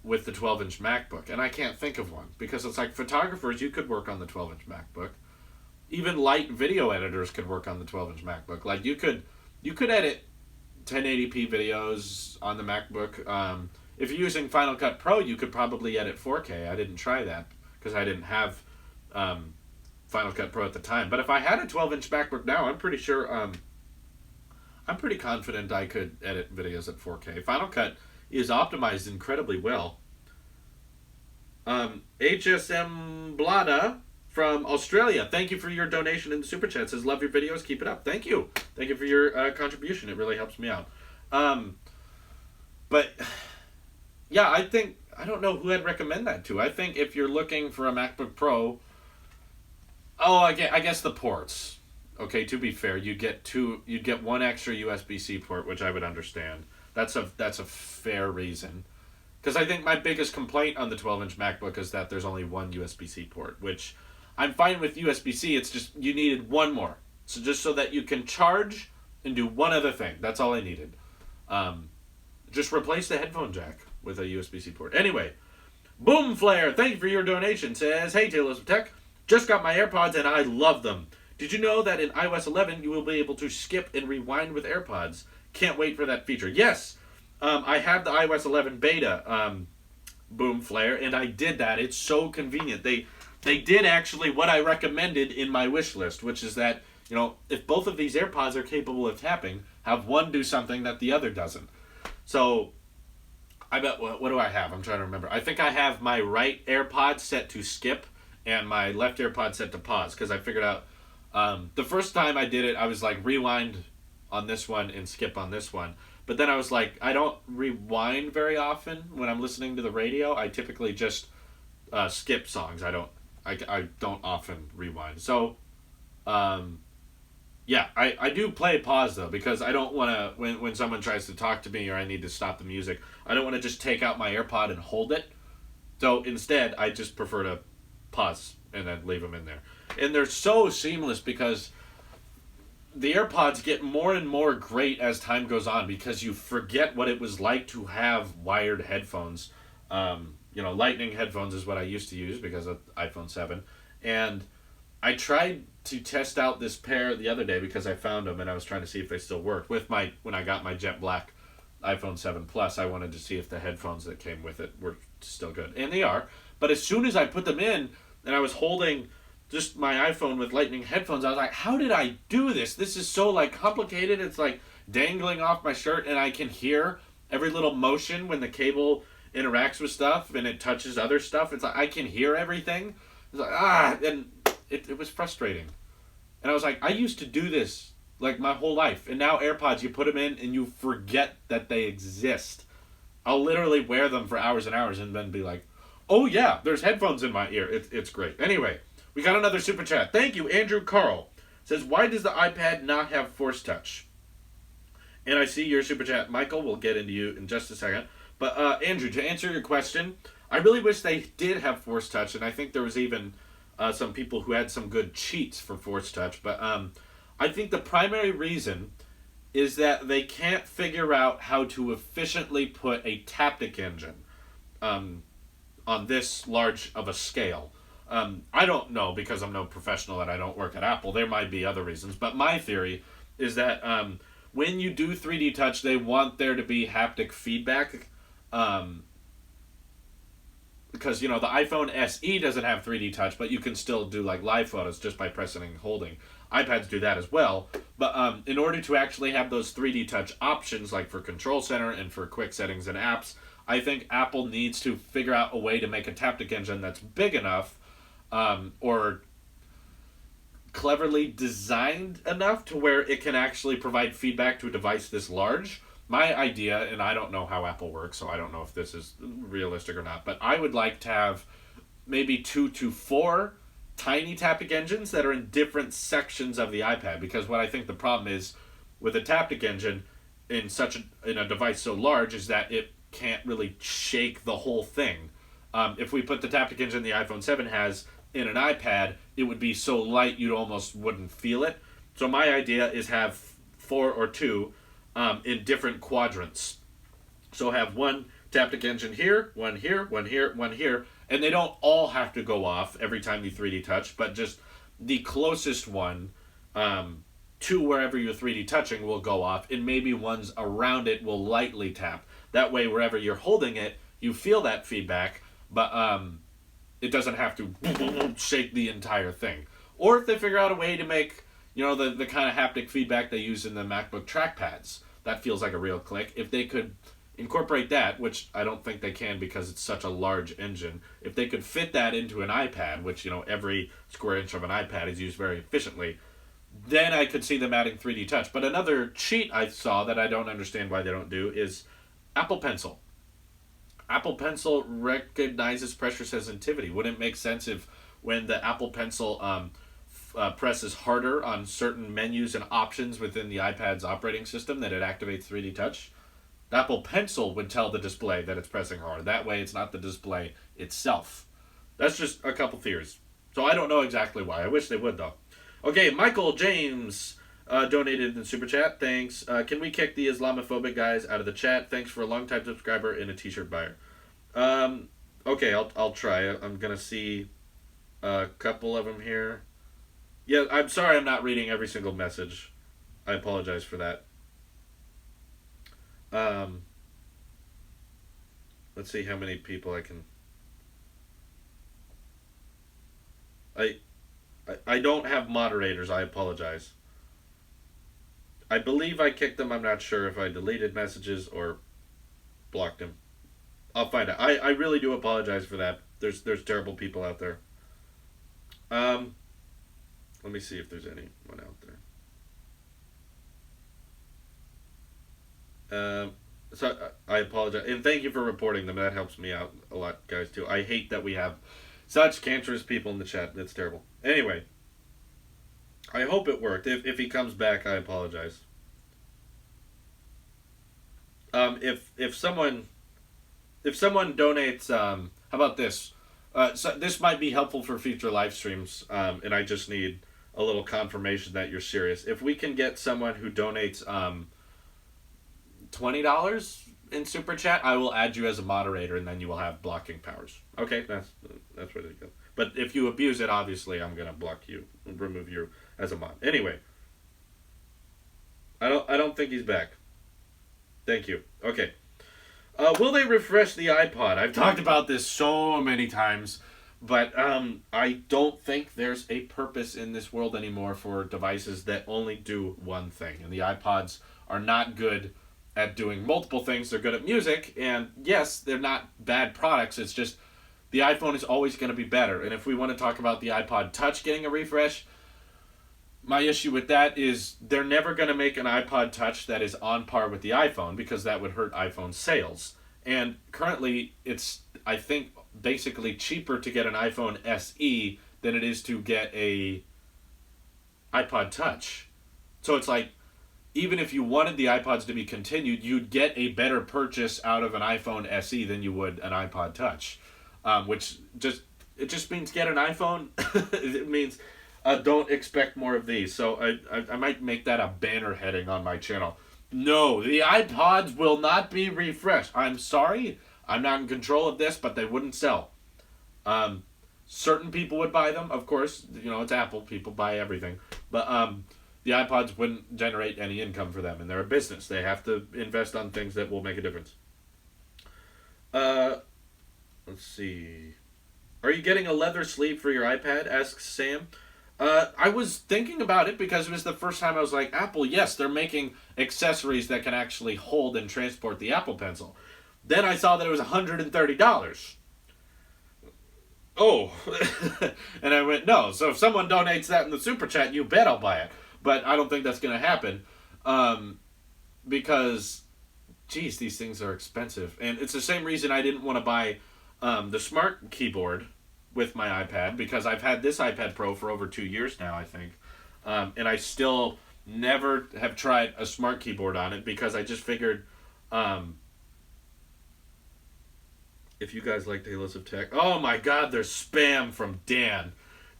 with the 12-inch MacBook. And I can't think of one, because it's like photographers, you could work on the 12-inch MacBook. Even light video editors could work on the 12-inch MacBook. Like you could edit 1080p videos on the MacBook. If you're using Final Cut Pro, you could probably edit 4K. I didn't try that because I didn't have Final Cut Pro at the time. But if I had a 12-inch MacBook now, I'm pretty sure, I'm pretty confident I could edit videos at 4K. Final Cut is optimized incredibly well. HSM Blada from Australia, thank you for your donation in the Super Chat. Says, love your videos, keep it up. Thank you. Thank you for your contribution. It really helps me out. But, yeah, I don't know who I'd recommend that to. I think if you're looking for a MacBook Pro, I guess the ports. Okay, to be fair, you'd get one extra USB-C port, which I would understand. That's a fair reason. Because I think my biggest complaint on the 12-inch MacBook is that there's only one USB-C port, which I'm fine with USB-C. It's just you needed one more. So just so that you can charge and do one other thing. That's all I needed. Just replace the headphone jack with a USB-C port. Anyway, Boom Flare, thank you for your donation. Says, hey, Tailosive Tech, just got my AirPods and I love them. Did you know that in iOS 11 you will be able to skip and rewind with AirPods? Can't wait for that feature. Yes, I have the iOS 11 beta, Boom Flare, and I did that. It's so convenient. They did actually what I recommended in my wish list, which is that, if both of these AirPods are capable of tapping, have one do something that the other doesn't. So, I bet, what do I have? I'm trying to remember. I think I have my right AirPod set to skip and my left AirPod set to pause, because I figured out, the first time I did it, I was like, rewind on this one and skip on this one. But then I was like, I don't rewind very often when I'm listening to the radio. I typically just skip songs. I don't often rewind. So, yeah, I do play pause though, because I don't want to, when someone tries to talk to me or I need to stop the music, I don't want to just take out my AirPod and hold it. So instead, I just prefer to pause and then leave them in there. And they're so seamless because the AirPods get more and more great as time goes on, because you forget what it was like to have wired headphones. Lightning headphones is what I used to use because of iPhone 7. And I tried to test out this pair the other day because I found them and I was trying to see if they still worked. When I got my jet black iPhone 7 Plus, I wanted to see if the headphones that came with it were still good. And they are. But as soon as I put them in and I was holding just my iPhone with lightning headphones, I was like, how did I do this? This is so like complicated. It's like dangling off my shirt and I can hear every little motion when the cable interacts with stuff and it touches other stuff. It's like I can hear everything. It's like, and it was frustrating. And I was like, I used to do this like my whole life. And now AirPods, you put them in and you forget that they exist. I'll literally wear them for hours and hours and then be like, oh yeah, there's headphones in my ear. It's great. Anyway, we got another super chat. Thank you, Andrew Carl. Says, why does the iPad not have Force Touch? And I see your super chat, Michael. We'll get into you in just a second. But Andrew, to answer your question, I really wish they did have Force Touch, and I think there was even some people who had some good cheats for Force Touch. But I think the primary reason is that they can't figure out how to efficiently put a taptic engine on this large of a scale. I don't know because I'm no professional and I don't work at Apple. There might be other reasons. But my theory is that when you do 3D touch, they want there to be haptic feedback. Because, the iPhone SE doesn't have 3D touch, but you can still do like live photos just by pressing and holding. iPads do that as well. But in order to actually have those 3D touch options, like for Control Center and for quick settings and apps, I think Apple needs to figure out a way to make a taptic engine that's big enough or cleverly designed enough to where it can actually provide feedback to a device this large. My idea, and I don't know how Apple works, so I don't know if this is realistic or not, but I would like to have maybe 2 to 4 tiny taptic engines that are in different sections of the iPad, because what I think the problem is with a taptic engine in a device so large is that it can't really shake the whole thing. If we put the taptic engine the iPhone 7 has in an iPad, it would be so light you almost wouldn't feel it. So my idea is have 4 or 2 in different quadrants. So have one taptic engine here, one here, one here, one here, and they don't all have to go off every time you 3D touch, but just the closest one to wherever you're 3D touching will go off, and maybe ones around it will lightly tap. That way, wherever you're holding it, you feel that feedback, but it doesn't have to shake the entire thing. Or if they figure out a way to make, the kind of haptic feedback they use in the MacBook trackpads, that feels like a real click. If they could incorporate that, which I don't think they can because it's such a large engine, if they could fit that into an iPad, which, every square inch of an iPad is used very efficiently, then I could see them adding 3D touch. But another cheat I saw that I don't understand why they don't do is Apple Pencil. Apple Pencil recognizes pressure sensitivity. Wouldn't it make sense if when the Apple Pencil presses harder on certain menus and options within the iPad's operating system that it activates 3D touch? The Apple Pencil would tell the display that it's pressing hard. That way it's not the display itself. That's just a couple theories. So I don't know exactly why. I wish they would, though. Okay, Michael James donated in the super chat. Thanks. Can we kick the Islamophobic guys out of the chat? Thanks for a long-time subscriber and a t-shirt buyer. Okay, I'll try. I'm going to see a couple of them here. Yeah, I'm sorry I'm not reading every single message. I apologize for that. Let's see how many people I can... I don't have moderators. I apologize. I believe I kicked them. I'm not sure if I deleted messages or blocked them. I'll find out. I really do apologize for that. There's terrible people out there. Let me see if there's anyone out there. So I apologize. And thank you for reporting them. That helps me out a lot, guys, too. I hate that we have such cancerous people in the chat. That's terrible. Anyway, I hope it worked. If he comes back, I apologize. If someone donates, how about this? So this might be helpful for future live streams, and I just need a little confirmation that you're serious. If we can get someone who donates $20 in Super Chat, I will add you as a moderator, and then you will have blocking powers. Okay, that's where they go. But if you abuse it, obviously, I'm gonna block you, and remove you as a mod. Anyway, I don't think he's back. Thank you. Okay. Will they refresh the iPod? I've talked about this so many times, but I don't think there's a purpose in this world anymore for devices that only do one thing. And the iPods are not good at doing multiple things. They're good at music, and yes, they're not bad products. It's just the iPhone is always going to be better. And if we want to talk about the iPod Touch getting a refresh, my issue with that is they're never going to make an iPod Touch that is on par with the iPhone because that would hurt iPhone sales. And currently, it's, I think, basically cheaper to get an iPhone SE than it is to get a iPod Touch. So it's like, even if you wanted the iPods to be continued, you'd get a better purchase out of an iPhone SE than you would an iPod Touch. Which just means get an iPhone. It means don't expect more of these. So I might make that a banner heading on my channel. No, the iPods will not be refreshed. I'm sorry, I'm not in control of this, but they wouldn't sell. Certain people would buy them, of course. You know, it's Apple. People buy everything. But the iPods wouldn't generate any income for them, and they're a business. They have to invest on things that will make a difference. Let's see. Are you getting a leather sleeve for your iPad? Asks Sam. I was thinking about it because it was the first time I was like, Apple, yes, they're making accessories that can actually hold and transport the Apple Pencil. Then I saw that it was $130. Oh. And I went, no. So if someone donates that in the Super Chat, you bet I'll buy it. But I don't think that's going to happen. Because, geez, these things are expensive. And it's the same reason I didn't want to buy the smart keyboard with my iPad, because I've had this iPad Pro for over 2 years now, I think. And I still never have tried a smart keyboard on it because I just figured if you guys like Tailosive Tech... Oh my god, there's spam from Dan.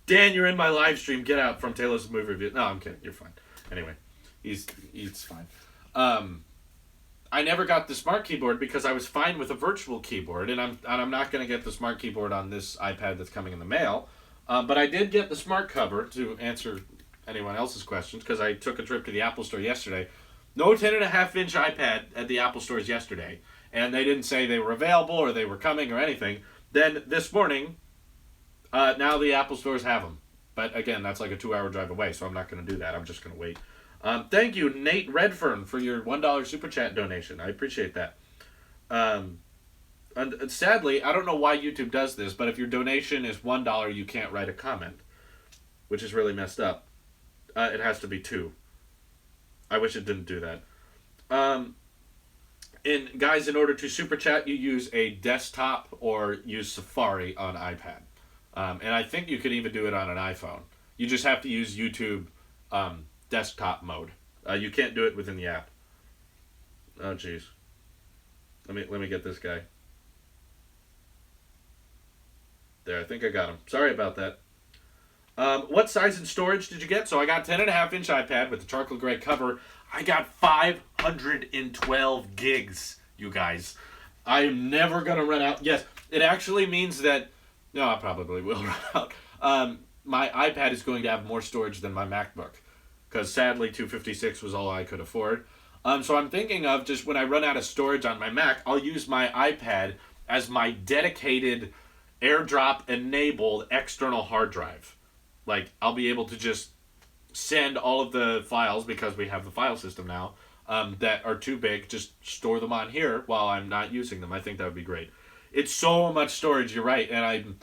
Dan, you're in my live stream. Get out from Tailosive Movie Review. No, I'm kidding. You're fine. Anyway, he's fine. I never got the smart keyboard because I was fine with a virtual keyboard, and I'm not going to get the smart keyboard on this iPad that's coming in the mail. But I did get the smart cover to answer anyone else's questions because I took a trip to the Apple Store yesterday. No 10.5-inch iPad at the Apple Stores yesterday, and they didn't say they were available or they were coming or anything. Then this morning, now the Apple Stores have them. But again, that's like a 2-hour drive away, so I'm not going to do that. I'm just going to wait. Thank you, Nate Redfern, for your $1 Super Chat donation. I appreciate that. And sadly, I don't know why YouTube does this, but if your donation is $1, you can't write a comment, which is really messed up. It has to be $2. I wish it didn't do that. And guys, in order to Super Chat, you use a desktop or use Safari on iPad. And I think you could even do it on an iPhone. You just have to use YouTube desktop mode. You can't do it within the app. Oh jeez. Let me get this guy. There, I think I got him. Sorry about that. What size and storage did you get? So I got 10.5-inch iPad with the charcoal gray cover. I got 512 gigs, you guys. I am never gonna run out. Yes, it actually means that. No, I probably will run out. My iPad is going to have more storage than my MacBook, because sadly 256 was all I could afford. So I'm thinking of just when I run out of storage on my Mac, I'll use my iPad as my dedicated AirDrop enabled external hard drive. Like, I'll be able to just send all of the files, because we have the file system now, that are too big, just store them on here while I'm not using them. I think that would be great. It's so much storage, you're right, and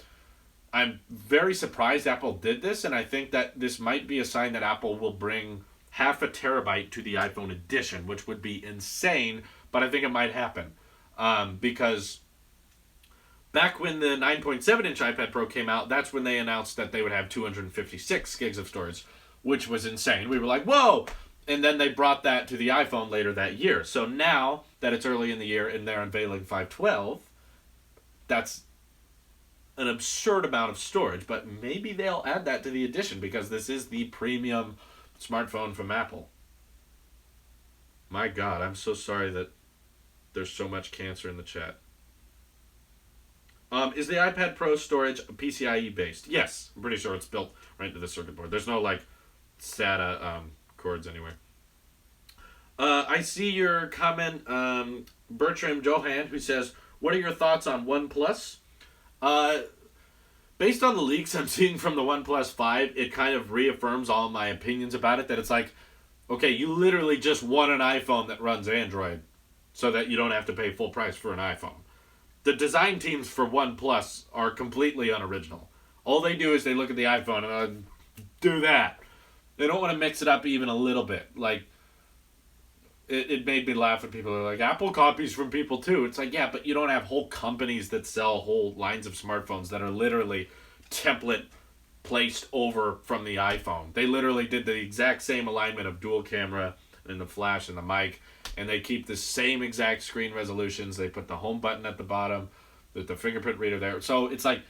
I'm very surprised Apple did this, and I think that this might be a sign that Apple will bring 0.5 terabyte to the iPhone edition, which would be insane, but I think it might happen. Because back when the 9.7-inch iPad Pro came out, that's when they announced that they would have 256 gigs of storage, which was insane. We were like, whoa! And then they brought that to the iPhone later that year. So now that it's early in the year and they're unveiling 512, that's an absurd amount of storage, but maybe they'll add that to the edition because this is the premium smartphone from Apple. My God, I'm so sorry that There's so much cancer in the chat. Is the iPad Pro storage PCIe based? Yes, I'm pretty sure it's built right into the circuit board. There's no like SATA cords anywhere. I see your comment, Bertram Johan, who says, "What are your thoughts on OnePlus?" Based on the leaks I'm seeing from the OnePlus 5, it kind of reaffirms all my opinions about it. That it's like, okay, you literally just want an iPhone that runs Android, so that you don't have to pay full price for an iPhone. The design teams for OnePlus are completely unoriginal. All they do is they look at the iPhone and do that. They don't want to mix it up even a little bit. Like, it made me laugh when people are like, Apple copies from people too. It's like, yeah, but you don't have whole companies that sell whole lines of smartphones that are literally template placed over from the iPhone. They literally did the exact same alignment of dual camera and the flash and the mic, and they keep the same exact screen resolutions. They put the home button at the bottom, the fingerprint reader there. So it's like,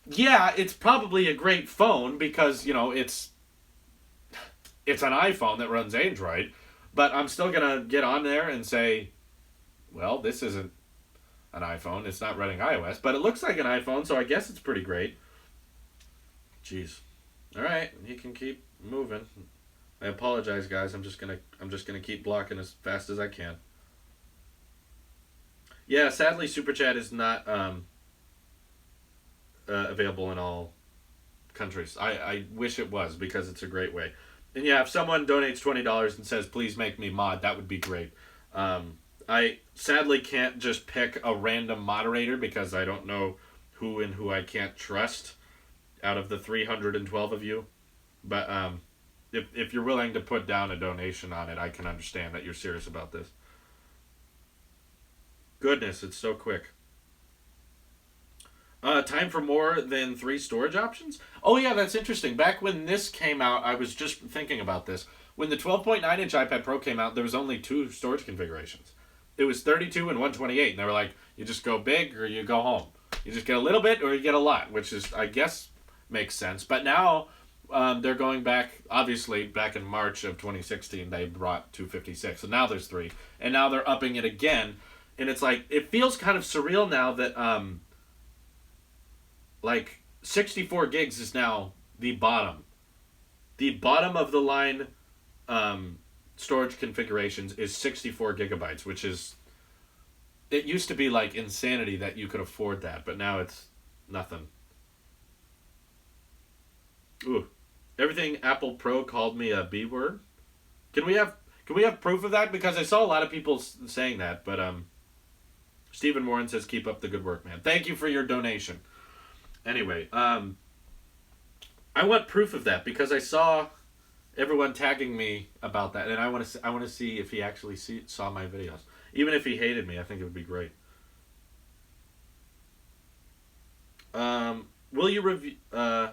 yeah, it's probably a great phone because, you know, it's an iPhone that runs Android, but I'm still going to get on there and say, well, this isn't an iPhone. It's not running iOS, but it looks like an iPhone, so I guess it's pretty great. Jeez. All right, you can keep moving. I apologize, guys. I'm just gonna keep blocking as fast as I can. Yeah, sadly, Super Chat is not available in all countries. I wish it was because it's a great way. And yeah, if someone donates $20 and says, "Please make me mod," that would be great. I sadly can't just pick a random moderator because I don't know who and who I can't trust out of the 312 of you. But if you're willing to put down a donation on it, I can understand that you're serious about this. Goodness, it's so quick. Time for more than 3 storage options? Oh yeah, that's interesting. Back when this came out, I was just thinking about this. When the 12.9-inch iPad Pro came out, there was only 2 storage configurations. It was 32 and 128, and they were like, you just go big or you go home. You just get a little bit or you get a lot, which is, I guess, makes sense. But now they're going back, obviously, back in March of 2016, they brought 256, and now there's 3. And now they're upping it again, and it's like, it feels kind of surreal now that, like, 64 gigs is now the bottom. The bottom of the line storage configurations is 64 gigabytes, which is, it used to be like insanity that you could afford that, but now it's nothing. Ooh, everything Apple Pro called me a B word. Can we have proof of that? Because I saw a lot of people saying that, but Stephen Warren says, "Keep up the good work, man." Thank you for your donation. Anyway, I want proof of that because I saw everyone tagging me about that, and I want to see if he actually saw my videos. Even if he hated me, I think it would be great. Will you review an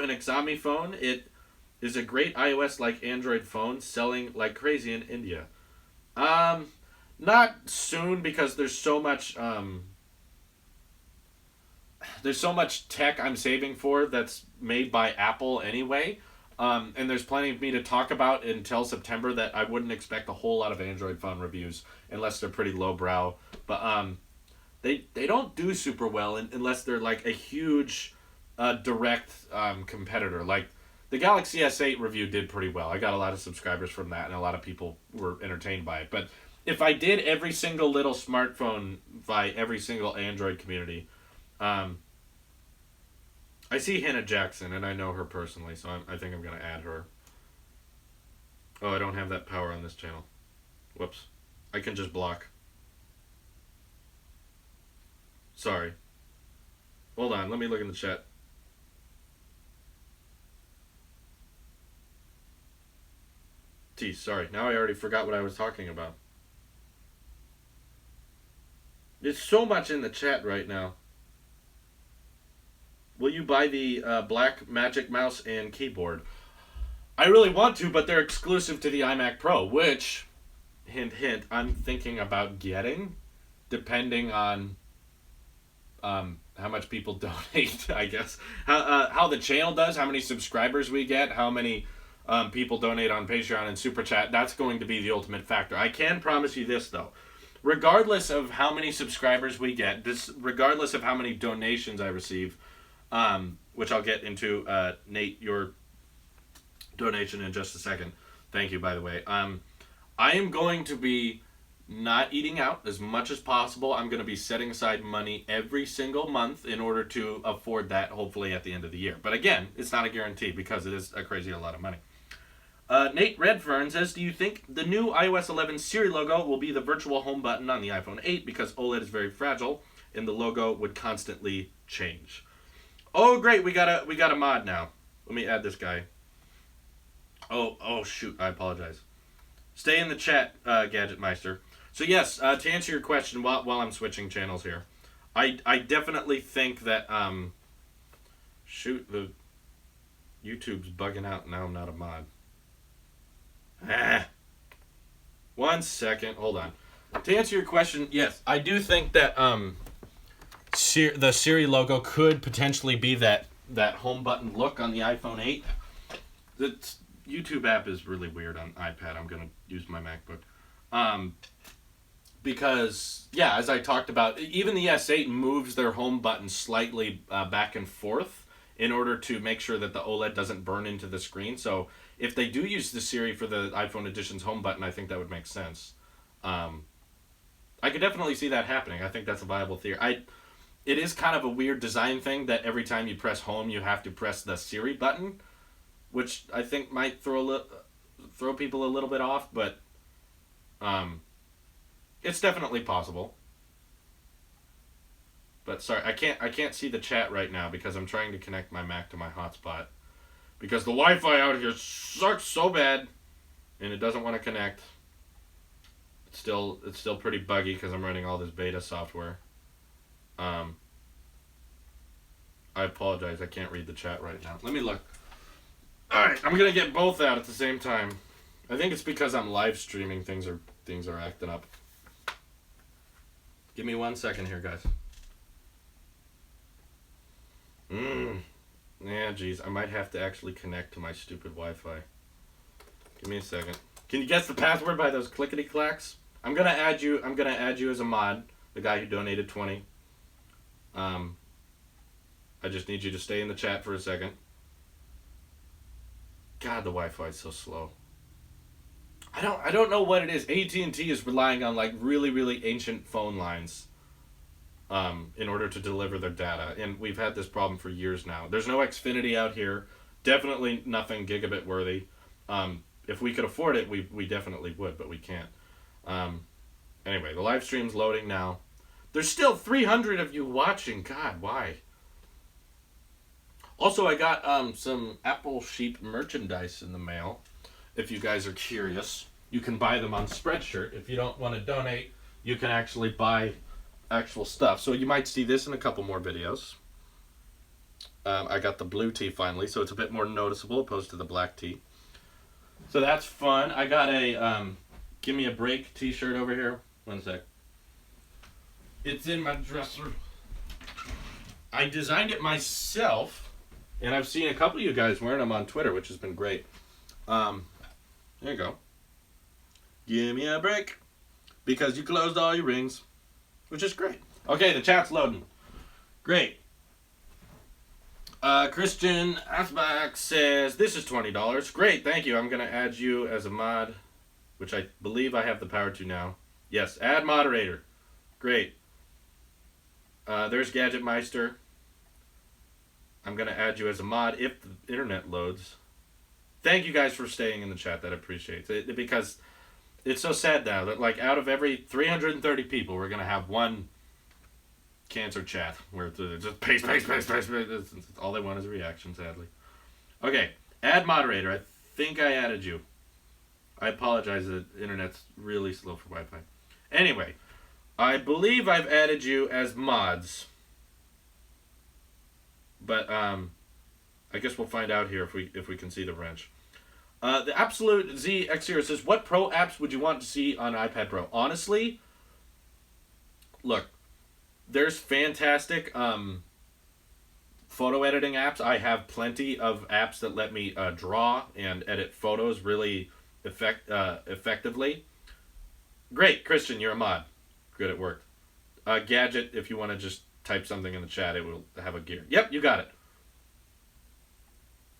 Xiaomi phone? It is a great iOS-like Android phone selling like crazy in India. Not soon because there's so much tech I'm saving for that's made by Apple anyway. And there's plenty of me to talk about until September that I wouldn't expect a whole lot of Android phone reviews unless they're pretty lowbrow. But they don't do super well unless they're like a huge direct competitor. Like the Galaxy S8 review did pretty well. I got a lot of subscribers from that, and a lot of people were entertained by it. But if I did every single little smartphone by every single Android community, I see Hannah Jackson, and I know her personally, so I think I'm going to add her. Oh, I don't have that power on this channel. Whoops. I can just block. Sorry. Hold on, let me look in the chat. Geez, sorry. Now I already forgot what I was talking about. There's so much in the chat right now. Will you buy the black Magic Mouse and keyboard? I really want to, but they're exclusive to the iMac Pro, which, hint, hint, I'm thinking about getting, depending on how much people donate, I guess. How the channel does, how many subscribers we get, how many people donate on Patreon and Super Chat, that's going to be the ultimate factor. I can promise you this, though. Regardless of how many subscribers we get, regardless of how many donations I receive, which I'll get into, Nate, your donation in just a second. Thank you, by the way. I am going to be not eating out as much as possible. I'm going to be setting aside money every single month in order to afford that, hopefully, at the end of the year. But again, it's not a guarantee because it is a crazy lot of money. Nate Redfern says, do you think the new iOS 11 Siri logo will be the virtual home button on the iPhone 8 because OLED is very fragile and the logo would constantly change? Oh, great. We got a mod now. Let me add this guy. Oh, shoot. I apologize. Stay in the chat, Gadget Meister. So yes, to answer your question while I'm switching channels here, I definitely think that, shoot, the YouTube's bugging out. Now I'm not a mod. 1 second. Hold on. To answer your question, yes, I do think that the Siri logo could potentially be that home button look on the iPhone 8. The YouTube app is really weird on iPad. I'm going to use my MacBook. Because, yeah, as I talked about, even the S8 moves their home button slightly back and forth in order to make sure that the OLED doesn't burn into the screen. So if they do use the Siri for the iPhone Edition's home button, I think that would make sense. I could definitely see that happening. I think that's a viable theory. It is kind of a weird design thing that every time you press home, you have to press the Siri button, which I think might throw people a little bit off, but it's definitely possible. But sorry, I can't see the chat right now because I'm trying to connect my Mac to my hotspot. Because the Wi-Fi out here sucks so bad, and it doesn't want to connect. It's still pretty buggy because I'm running all this beta software. I apologize, I can't read the chat right now. Let me look. Alright, I'm gonna get both out at the same time. I think it's because I'm live streaming, things are acting up. Give me 1 second here, guys. Yeah, geez, I might have to actually connect to my stupid Wi-Fi. Give me a second. Can you guess the password by those clickety clacks? I'm gonna add you as a mod, the guy who donated 20. I just need you to stay in the chat for a second. God, the Wi-Fi is so slow. I don't know what it is. AT&T is relying on like really, really ancient phone lines in order to deliver their data, and we've had this problem for years now. There's no Xfinity out here. Definitely nothing gigabit worthy. If we could afford it, we definitely would, but we can't. Anyway, the live stream's loading now. There's still 300 of you watching. God, why? Also, I got some Apple Sheep merchandise in the mail. If you guys are curious, you can buy them on Spreadshirt. If you don't want to donate, you can actually buy actual stuff. So you might see this in a couple more videos. I got the blue tee finally, so it's a bit more noticeable opposed to the black tee. So that's fun. I got a Give Me a Break t-shirt over here. 1 sec. It's in my dresser. I designed it myself, and I've seen a couple of you guys wearing them on Twitter, which has been great. There you go. Give me a break because you closed all your rings, which is great. Okay, the chat's loading. Great. Christian Asbach says, this is $20. Great, thank you. I'm going to add you as a mod, which I believe I have the power to now. Yes, add moderator. Great. There's Gadget Meister. I'm going to add you as a mod if the internet loads. Thank you guys for staying in the chat. That appreciates it, because it's so sad now that like out of every 330 people, we're going to have one cancer chat where it's just paste. All they want is a reaction, sadly. Okay, add moderator. I think I added you. I apologize, the internet's really slow for Wi-Fi. Anyway, I believe I've added you as mods. But I guess we'll find out here if we can see the wrench. The Absolute Z X0 says, what pro apps would you want to see on iPad Pro? Honestly, look, there's fantastic photo editing apps. I have plenty of apps that let me draw and edit photos really effectively. Great, Christian, you're a mod. Good, it worked. Gadget, if you want to just type something in the chat, it will have a gear. Yep, you got it.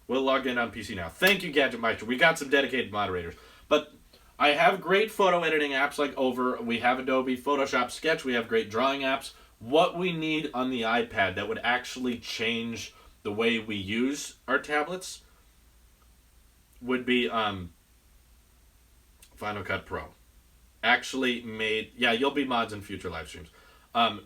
We'll log in on PC now. Thank you, Gadget Meister. We got some dedicated moderators. But I have great photo editing apps like Over. We have Adobe Photoshop Sketch. We have great drawing apps. What we need on the iPad that would actually change the way we use our tablets would be Final Cut Pro. Actually made, yeah, you'll be mods in future live streams.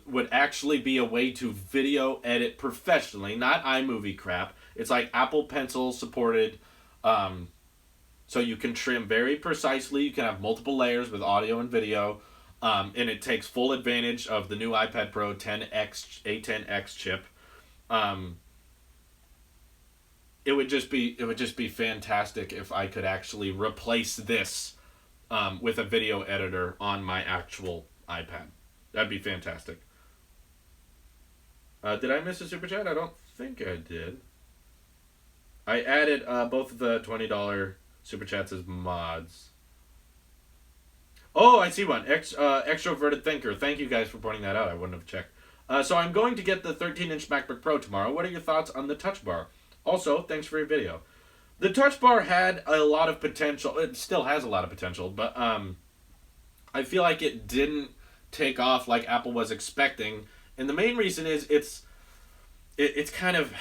Would actually be a way to video edit professionally, not iMovie crap. It's like Apple Pencil supported, so you can trim very precisely. You can have multiple layers with audio and video, and it takes full advantage of the new iPad Pro 10X A10X chip. It would just be fantastic if I could actually replace this with a video editor on my actual iPad. That'd be fantastic. Did I miss a super chat? I don't think I did. I added both of the $20 super chats as mods. Oh, I see one. Extroverted Thinker. Thank you guys for pointing that out. I wouldn't have checked. So I'm going to get the 13-inch MacBook Pro tomorrow. What are your thoughts on the Touch Bar? Also, thanks for your video. The Touch Bar had a lot of potential. It still has a lot of potential, but I feel like it didn't take off like Apple was expecting. And the main reason is it's kind of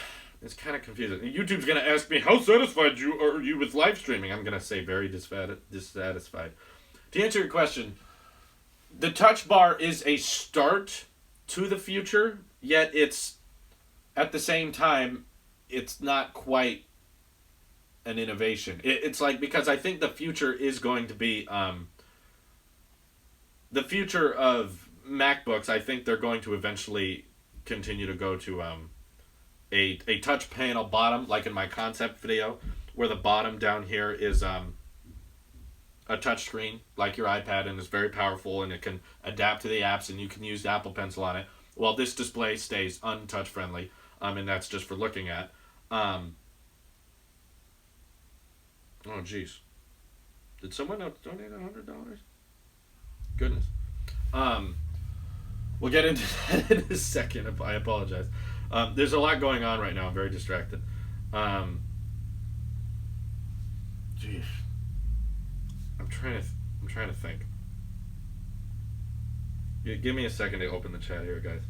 confusing. YouTube's gonna ask me, how satisfied are you with live streaming? I'm gonna say very dissatisfied. To answer your question, the Touch Bar is a start to the future, yet it's at the same time it's not quite an innovation. It's like, because I think the future is going to be the future of MacBooks. I think they're going to eventually continue to go to a touch panel bottom, like in my concept video, where the bottom down here is a touch screen like your iPad, and it's very powerful and it can adapt to the apps and you can use the Apple Pencil on it. Well, this display stays untouch friendly, and that's just for looking at. Oh geez, did someone else donate $100? Goodness. We'll get into that in a second. If I apologize. There's a lot going on right now. I'm very distracted. Geez. I'm trying to think. Give me a second to open the chat here, guys.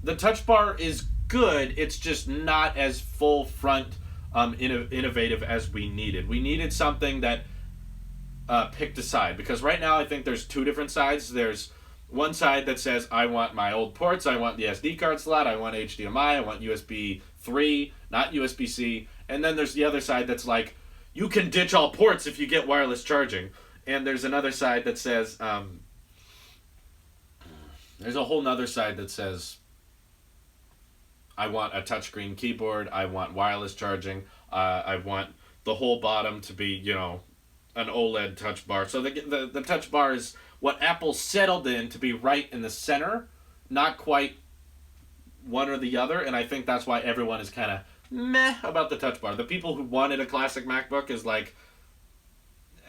The Touch Bar is good. It's just not as full front innovative as we needed. We needed something that picked a side, because right now I think there's two different sides. There's one side that says, I want my old ports, I want the SD card slot, I want HDMI, I want USB 3, not USB-C. And then there's the other side that's like, you can ditch all ports if you get wireless charging. And there's another side that says, there's a whole nother side that says, I want a touchscreen keyboard, I want wireless charging, I want the whole bottom to be, an OLED touch bar. So the touch bar is what Apple settled in to be right in the center, not quite one or the other, and I think that's why everyone is kind of meh about the touch bar. The people who wanted a classic MacBook is like,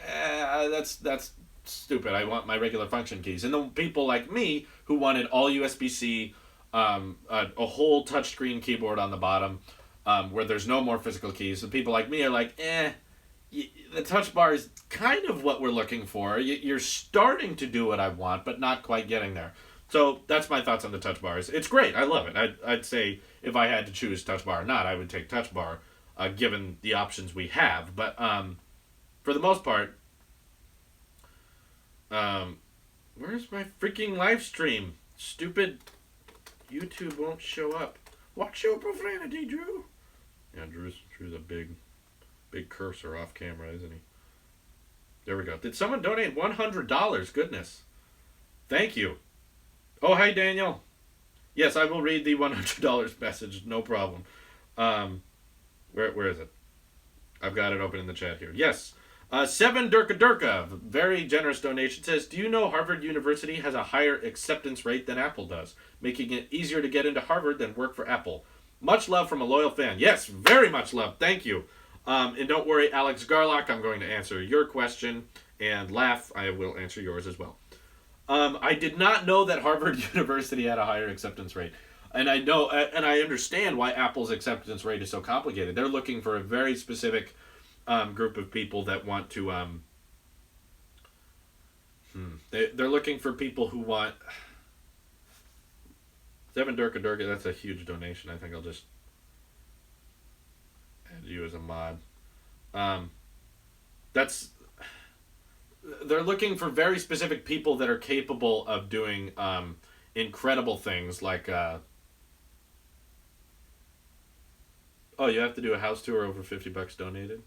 that's stupid. I want my regular function keys. And the people like me who wanted all USB-C, a whole touchscreen keyboard on the bottom, where there's no more physical keys. The people like me are like, the touch bar is kind of what we're looking for. You're starting to do what I want, but not quite getting there. So that's my thoughts on the touch bars. It's great. I love it. I'd say if I had to choose touch bar or not, I would take touch bar, given the options we have. But for the most part, where's my freaking live stream? Stupid YouTube won't show up. Watch your profanity, Drew. Yeah, Drew's a big cursor off camera, isn't he? There we go. Did someone donate $100? Goodness. Thank you. Oh, hi, Daniel. Yes, I will read the $100 message. No problem. Where is it? I've got it open in the chat here. Yes. Seven Durka Durka, very generous donation, says, do you know Harvard University has a higher acceptance rate than Apple does, making it easier to get into Harvard than work for Apple? Much love from a loyal fan. Yes, very much love. Thank you. And don't worry, Alex Garlock, I'm going to answer your question. And Laugh, I will answer yours as well. I did not know that Harvard University had a higher acceptance rate. And I know, and I understand why Apple's acceptance rate is so complicated. They're looking for a very specific group of people that want to. They're looking for people who want. Seven Durka Durka, that's a huge donation. I think I'll just add you as a mod. That's. They're looking for very specific people that are capable of doing incredible things like. Oh, you have to do a house tour over $50 donated.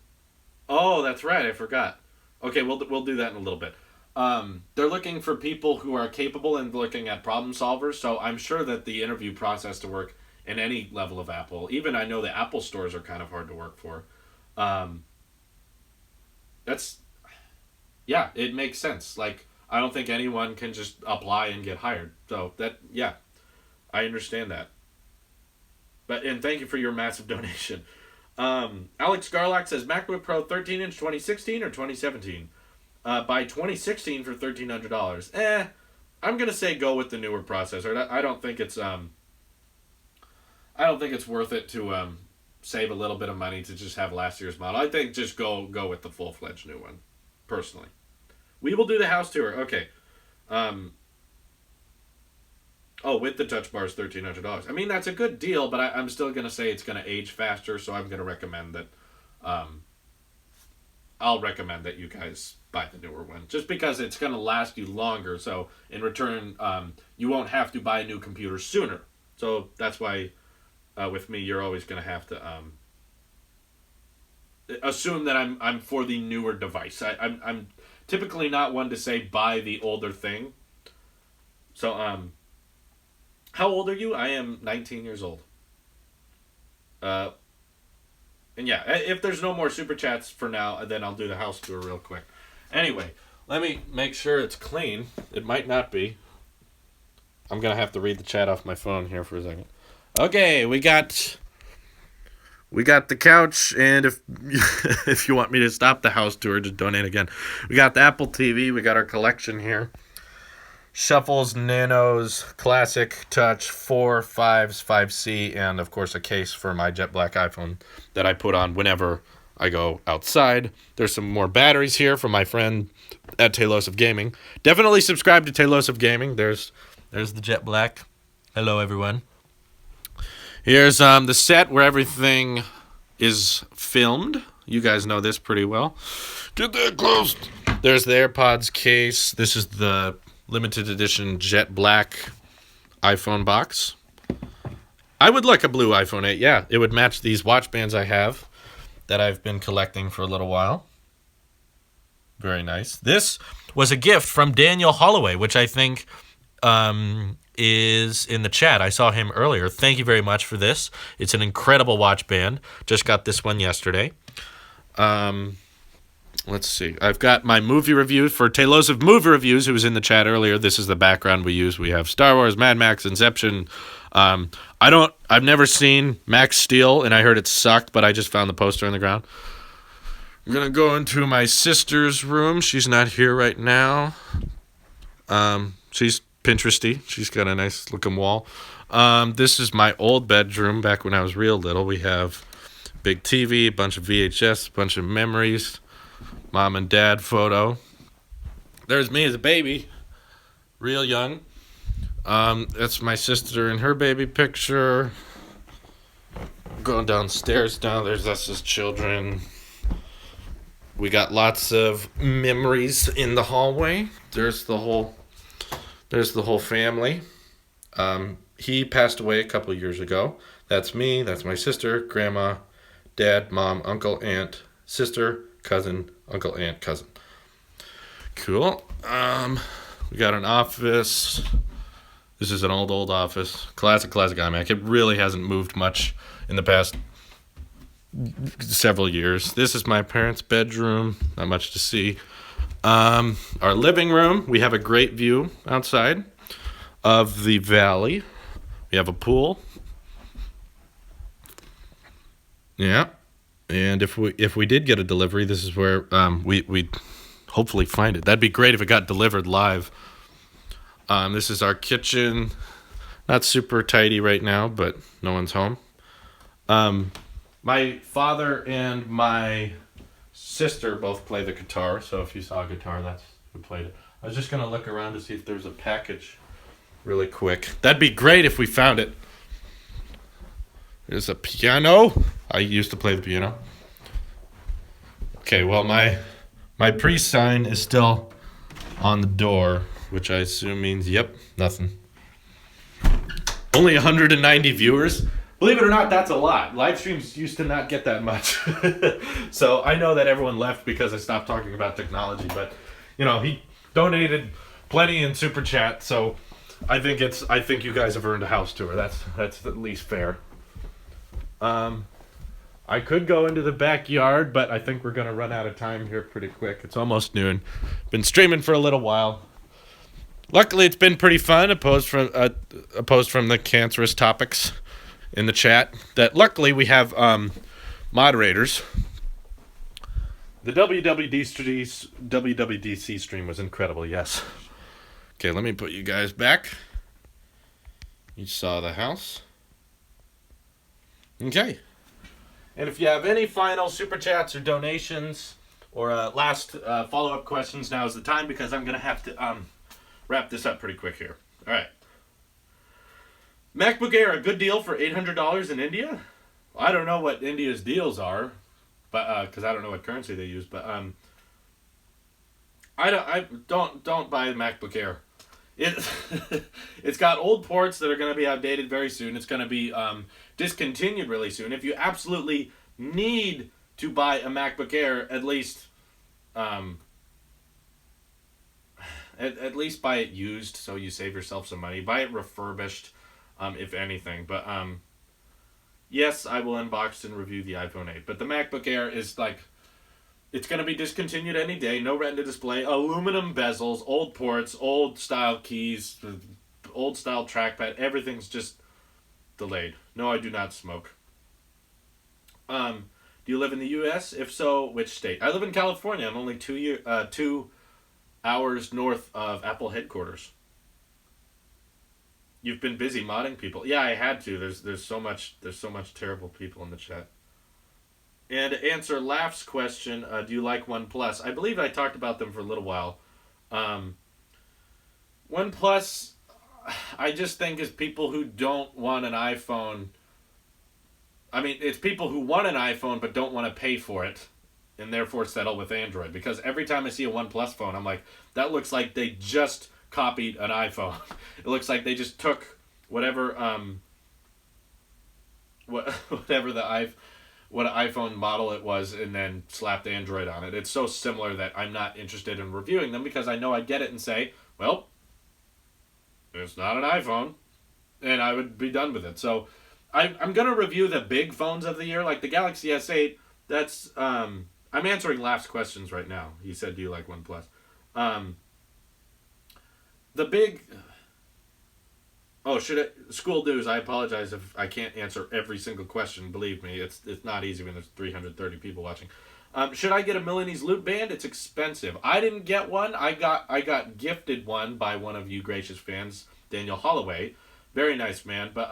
Oh, that's right. I forgot. Okay, we'll do that in a little bit. They're looking for people who are capable and looking at problem solvers. So I'm sure that the interview process to work in any level of Apple, even I know the Apple stores are kind of hard to work for. That's yeah, it makes sense. Like I don't think anyone can just apply and get hired. So that yeah, I understand that. And thank you for your massive donation. Alex Garlock says MacBook Pro 13-inch 2016 or 2017. By 2016 for $1,300. I'm gonna say go with the newer processor. I don't think it's worth it to save a little bit of money to just have last year's model. I think just go with the full fledged new one. Personally, we will do the house tour. Okay. With the touch bar is $1,300. I mean that's a good deal, but I'm still gonna say it's gonna age faster. So I'm gonna recommend that. I'll recommend that you guys buy the newer one just because it's going to last you longer. So in return, you won't have to buy a new computer sooner. So that's why with me, you're always going to have to assume that I'm for the newer device. I'm typically not one to say buy the older thing. So how old are you? I am 19 years old. And yeah, if there's no more super chats for now, then I'll do the house tour real quick. Anyway, let me make sure it's clean. It might not be. I'm going to have to read the chat off my phone here for a second. Okay, we got the couch, and if if you want me to stop the house tour, just donate again. We got the Apple TV. We got our collection here. Shuffles, Nanos, Classic, Touch, 4, 5s, 5C, and of course a case for my jet black iPhone that I put on whenever I go outside. There's some more batteries here from my friend at Tailosive Gaming. Definitely subscribe to Tailosive Gaming. There's the jet black. Hello, everyone. Here's the set where everything is filmed. You guys know this pretty well. Get that close. There's the AirPods case. This is the limited edition jet black iPhone box. I would like a blue iPhone 8. Yeah, it would match these watch bands I have that I've been collecting for a little while. Very nice. This was a gift from Daniel Holloway, which I think is in the chat. I saw him earlier. Thank you very much for this. It's an incredible watch band. Just got this one yesterday. Let's see. I've got my movie review for Tailosive Movie Reviews, who was in the chat earlier. This is the background we use. We have Star Wars, Mad Max, Inception. I've never seen Max Steel, and I heard it sucked, but I just found the poster on the ground. I'm going to go into my sister's room. She's not here right now. She's Pinteresty. She's got a nice looking wall. This is my old bedroom back when I was real little. We have big TV, a bunch of VHS, a bunch of memories. Mom and dad photo. There's me as a baby. Real young. That's my sister and her baby picture. Going downstairs now. There's us as children. We got lots of memories in the hallway. There's the whole family. He passed away a couple of years ago. That's me. That's my sister, grandma, dad, mom, uncle, aunt, sister, cousin, uncle, aunt, cousin. Cool. We got an office. This is an old office. Classic iMac. It really hasn't moved much in the past several years. This is my parents' bedroom. Not much to see. Our living room. We have a great view outside of the valley. We have a pool. Yeah. And if we did get a delivery, this is where we hopefully find it. That'd be great if it got delivered live. This is our kitchen. Not super tidy right now, but no one's home. My father and my sister both play the guitar, so if you saw a guitar, that's who played it. I was just going to look around to see if there's a package really quick. That'd be great if we found it. There's a piano. I used to play the piano. Okay, well, my priest sign is still on the door, which I assume means, yep, nothing. Only 190 viewers. Believe it or not, that's a lot. Live streams used to not get that much. So I know that everyone left because I stopped talking about technology, but he donated plenty in Super Chat, so I think you guys have earned a house tour. That's at least fair. I could go into the backyard, but I think we're going to run out of time here pretty quick. It's almost noon. Been streaming for a little while. Luckily, it's been pretty fun, opposed from the cancerous topics in the chat. That luckily we have moderators. The WWDC stream was incredible, yes. Okay, let me put you guys back. You saw the house. Okay. And if you have any final super chats or donations or last follow-up questions, now is the time, because I'm going to have to wrap this up pretty quick here. All right. MacBook Air, a good deal for $800 in India? I don't know what India's deals are, but because I don't know what currency they use. But don't buy the MacBook Air. It's got old ports that are going to be outdated very soon. It's going to be discontinued really soon. If you absolutely need to buy a MacBook Air, at least buy it used so you save yourself some money. Buy it refurbished, if anything. But yes, I will unbox and review the iPhone 8. But the MacBook Air is it's going to be discontinued any day. No Retina display, aluminum bezels, old ports, old style keys, old style trackpad. Everything's just delayed. No, I do not smoke. Do you live in the U.S.? If so, which state? I live in California. I'm only 2 hours north of Apple headquarters. You've been busy modding people. Yeah, I had to. There's so much terrible people in the chat. And to answer Laugh's question, do you like OnePlus? I believe I talked about them for a little while. OnePlus, I just think, is people who don't want an iPhone. I mean, it's people who want an iPhone but don't want to pay for it, and therefore settle with Android. Because every time I see a OnePlus phone, I'm like, that looks like they just copied an iPhone. It looks like they just took whatever what iPhone model it was and then slapped Android on it. It's so similar that I'm not interested in reviewing them, because I know I'd get it and say, well, it's not an iPhone, and I would be done with it. So I'm going to review the big phones of the year, like the Galaxy S8. That's I'm answering Laugh's questions right now. He said, do you like OnePlus? The big... Oh, school news, I apologize if I can't answer every single question. Believe me, it's not easy when there's 330 people watching. Should I get a Milanese loop band? It's expensive. I didn't get one. I got gifted one by one of you gracious fans, Daniel Holloway. Very nice man. But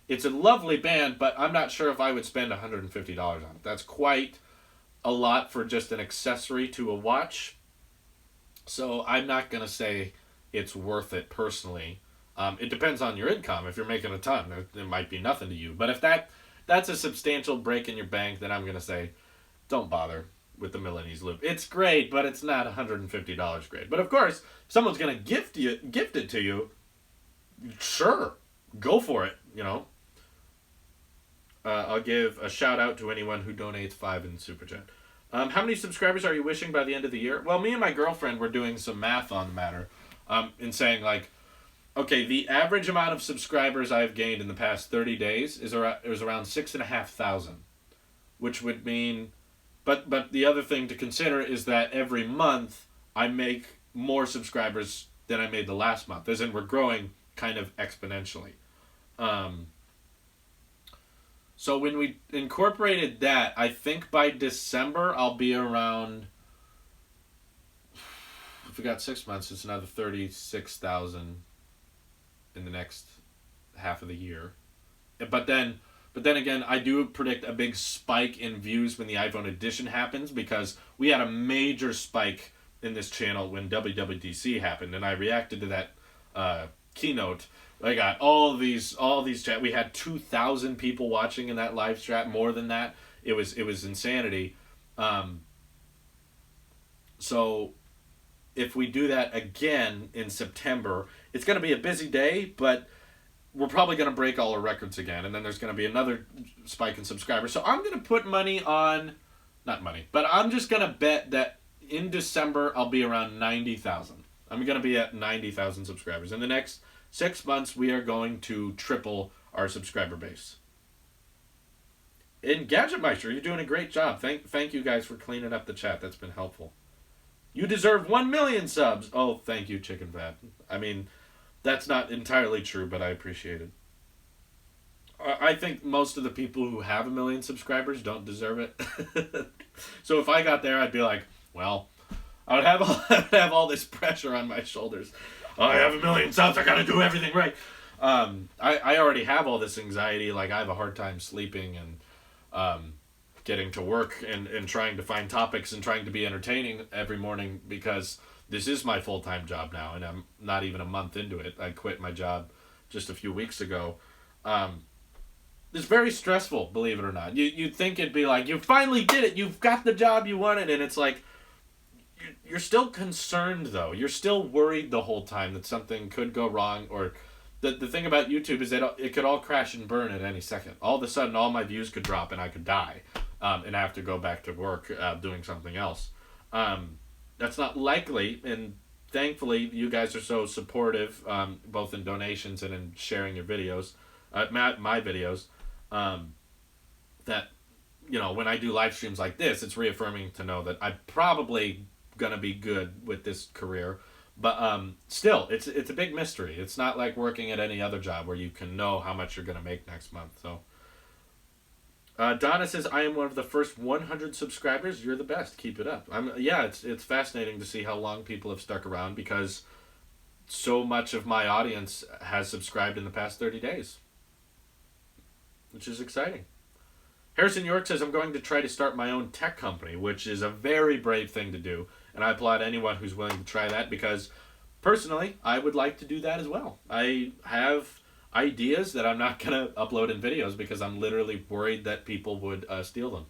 it's a lovely band, but I'm not sure if I would spend $150 on it. That's quite a lot for just an accessory to a watch. So I'm not going to say it's worth it personally. It depends on your income. If you're making a ton, it might be nothing to you. But if that's a substantial break in your bank, then I'm going to say, don't bother with the Milanese loop. It's great, but it's not $150 great. But of course, if someone's going to gift it to you, sure, go for it, I'll give a shout out to anyone who donates $5 in the Super Chat. How many subscribers are you wishing by the end of the year? Well, me and my girlfriend were doing some math on the matter, and saying, okay, the average amount of subscribers I've gained in the past 30 days is around 6,500. which would mean, but the other thing to consider is that every month I make more subscribers than I made the last month, as in we're growing kind of exponentially. Um, so when we incorporated that, I think by December I'll be around. If we got 6 months, it's another 36,000 in the next half of the year. But then again, I do predict a big spike in views when the iPhone edition happens, because we had a major spike in this channel when WWDC happened, and I reacted to that keynote. I got all these chat. We had 2,000 people watching in that live chat, more than that. It was insanity. Um, so if we do that again in September, it's going to be a busy day, but we're probably going to break all our records again, and then there's going to be another spike in subscribers. So I'm going to put money on, not money, but I'm just going to bet that in December I'll be around 90,000. I'm going to be at 90,000 subscribers. In the next 6 months, we are going to triple our subscriber base. And Gadgetmeister, you're doing a great job. Thank you guys for cleaning up the chat. That's been helpful. You deserve 1 million subs. Oh, thank you, Chicken Fat. I mean, that's not entirely true, but I appreciate it. I think most of the people who have 1 million subscribers don't deserve it. So if I got there, I'd be like, well, I would have all this pressure on my shoulders. Oh, I have 1 million subs. I got to do everything right. I already have all this anxiety. Like, I have a hard time sleeping and getting to work and trying to find topics and trying to be entertaining every morning, because this is my full-time job now, and I'm not even a month into it. I quit my job just a few weeks ago. It's very stressful, believe it or not. You'd think it'd be like, you finally did it, you've got the job you wanted, and it's like, you're still concerned, though. You're still worried the whole time that something could go wrong, or the thing about YouTube is that it could all crash and burn at any second. All of a sudden, all my views could drop and I could die, and I have to go back to work doing something else. That's not likely, and thankfully, you guys are so supportive, both in donations and in sharing your videos, my videos, that, when I do live streams like this, it's reaffirming to know that I'm probably going to be good with this career. But still, it's a big mystery. It's not like working at any other job where you can know how much you're going to make next month. So, Donna says, I am one of the first 100 subscribers. You're the best. Keep it up. It's fascinating to see how long people have stuck around, because so much of my audience has subscribed in the past 30 days, which is exciting. Harrison York says, I'm going to try to start my own tech company, which is a very brave thing to do. And I applaud anyone who's willing to try that, because personally, I would like to do that as well. I have ideas that I'm not going to upload in videos because I'm literally worried that people would steal them.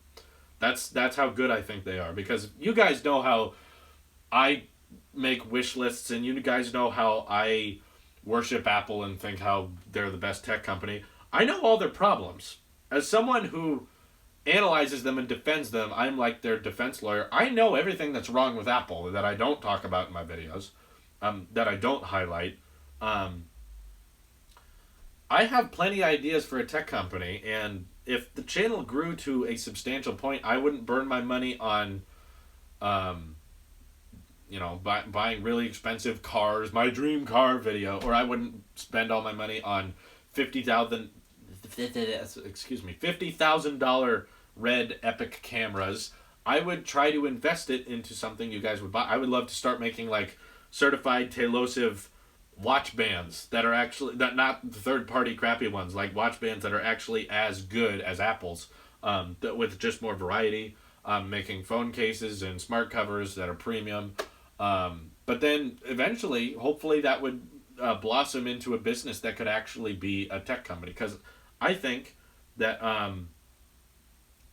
That's how good I think they are, because you guys know how I make wish lists, and you guys know how I worship Apple and think how they're the best tech company. I know all their problems. As someone who analyzes them and defends them, I'm like their defense lawyer. I know everything that's wrong with Apple that I don't talk about in my videos, that I don't highlight. I have plenty of ideas for a tech company, and if the channel grew to a substantial point, I wouldn't burn my money on, buying really expensive cars, my dream car video, or I wouldn't spend all my money on $50,000 Red Epic cameras. I would try to invest it into something you guys would buy. I would love to start making like certified Tailosive watch bands that are actually not third-party crappy ones, like watch bands that are actually as good as Apple's, with just more variety. Making phone cases and smart covers that are premium. But then eventually, hopefully, that would blossom into a business that could actually be a tech company. Because I think that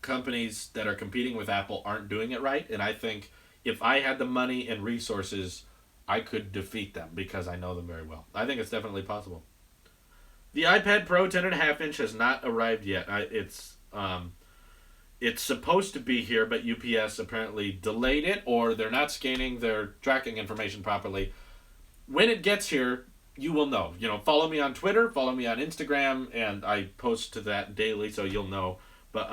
companies that are competing with Apple aren't doing it right, and I think if I had the money and resources, I could defeat them because I know them very well. I think it's definitely possible. The iPad Pro 10.5 inch has not arrived yet. It's supposed to be here, but UPS apparently delayed it, or they're not scanning their tracking information properly. When it gets here, you will know. Follow me on Twitter, follow me on Instagram, and I post to that daily, so you'll know. But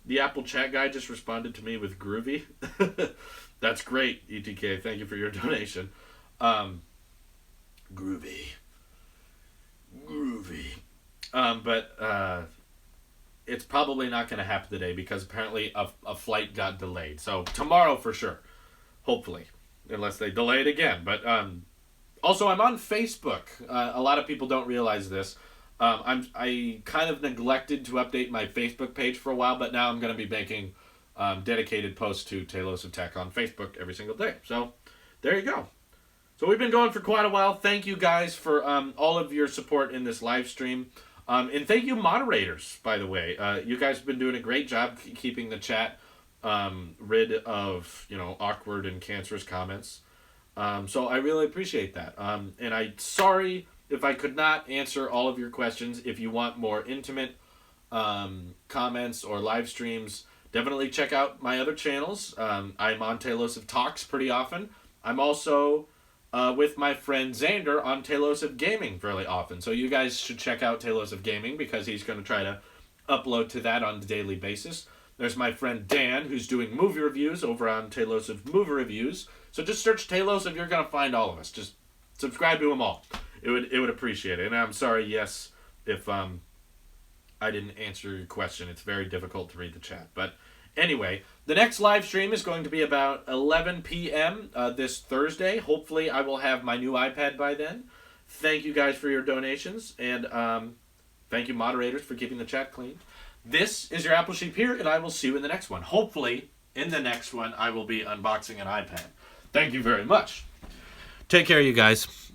The Apple chat guy just responded to me with groovy. That's great, ETK. Thank you for your donation. Groovy. Groovy. But it's probably not going to happen today because apparently a flight got delayed. So tomorrow for sure. Hopefully. Unless they delay it again. But also, I'm on Facebook. A lot of people don't realize this. I kind of neglected to update my Facebook page for a while, but now I'm going to be making dedicated posts to Tailosive Tech on Facebook every single day. So there you go. So we've been going for quite a while. Thank you guys for all of your support in this live stream. And thank you moderators, by the way. You guys have been doing a great job keeping the chat rid of, awkward and cancerous comments. So I really appreciate that. And I'm sorry if I could not answer all of your questions. If you want more intimate comments or live streams, definitely check out my other channels. I'm on Tailosive Talks pretty often. I'm also with my friend Xander on Tailosive Gaming fairly often. So you guys should check out Tailosive Gaming because he's going to try to upload to that on a daily basis. There's my friend Dan, who's doing movie reviews over on Tailosive Movie Reviews. So just search Tailosive, you're going to find all of us. Just subscribe to them all. It would appreciate it. And I'm sorry, yes, if I didn't answer your question. It's very difficult to read the chat. But anyway, the next live stream is going to be about 11 p.m. This Thursday. Hopefully, I will have my new iPad by then. Thank you guys for your donations. And thank you, moderators, for keeping the chat clean. This is your Apple Sheep here, and I will see you in the next one. Hopefully, in the next one, I will be unboxing an iPad. Thank you very much. Take care, you guys.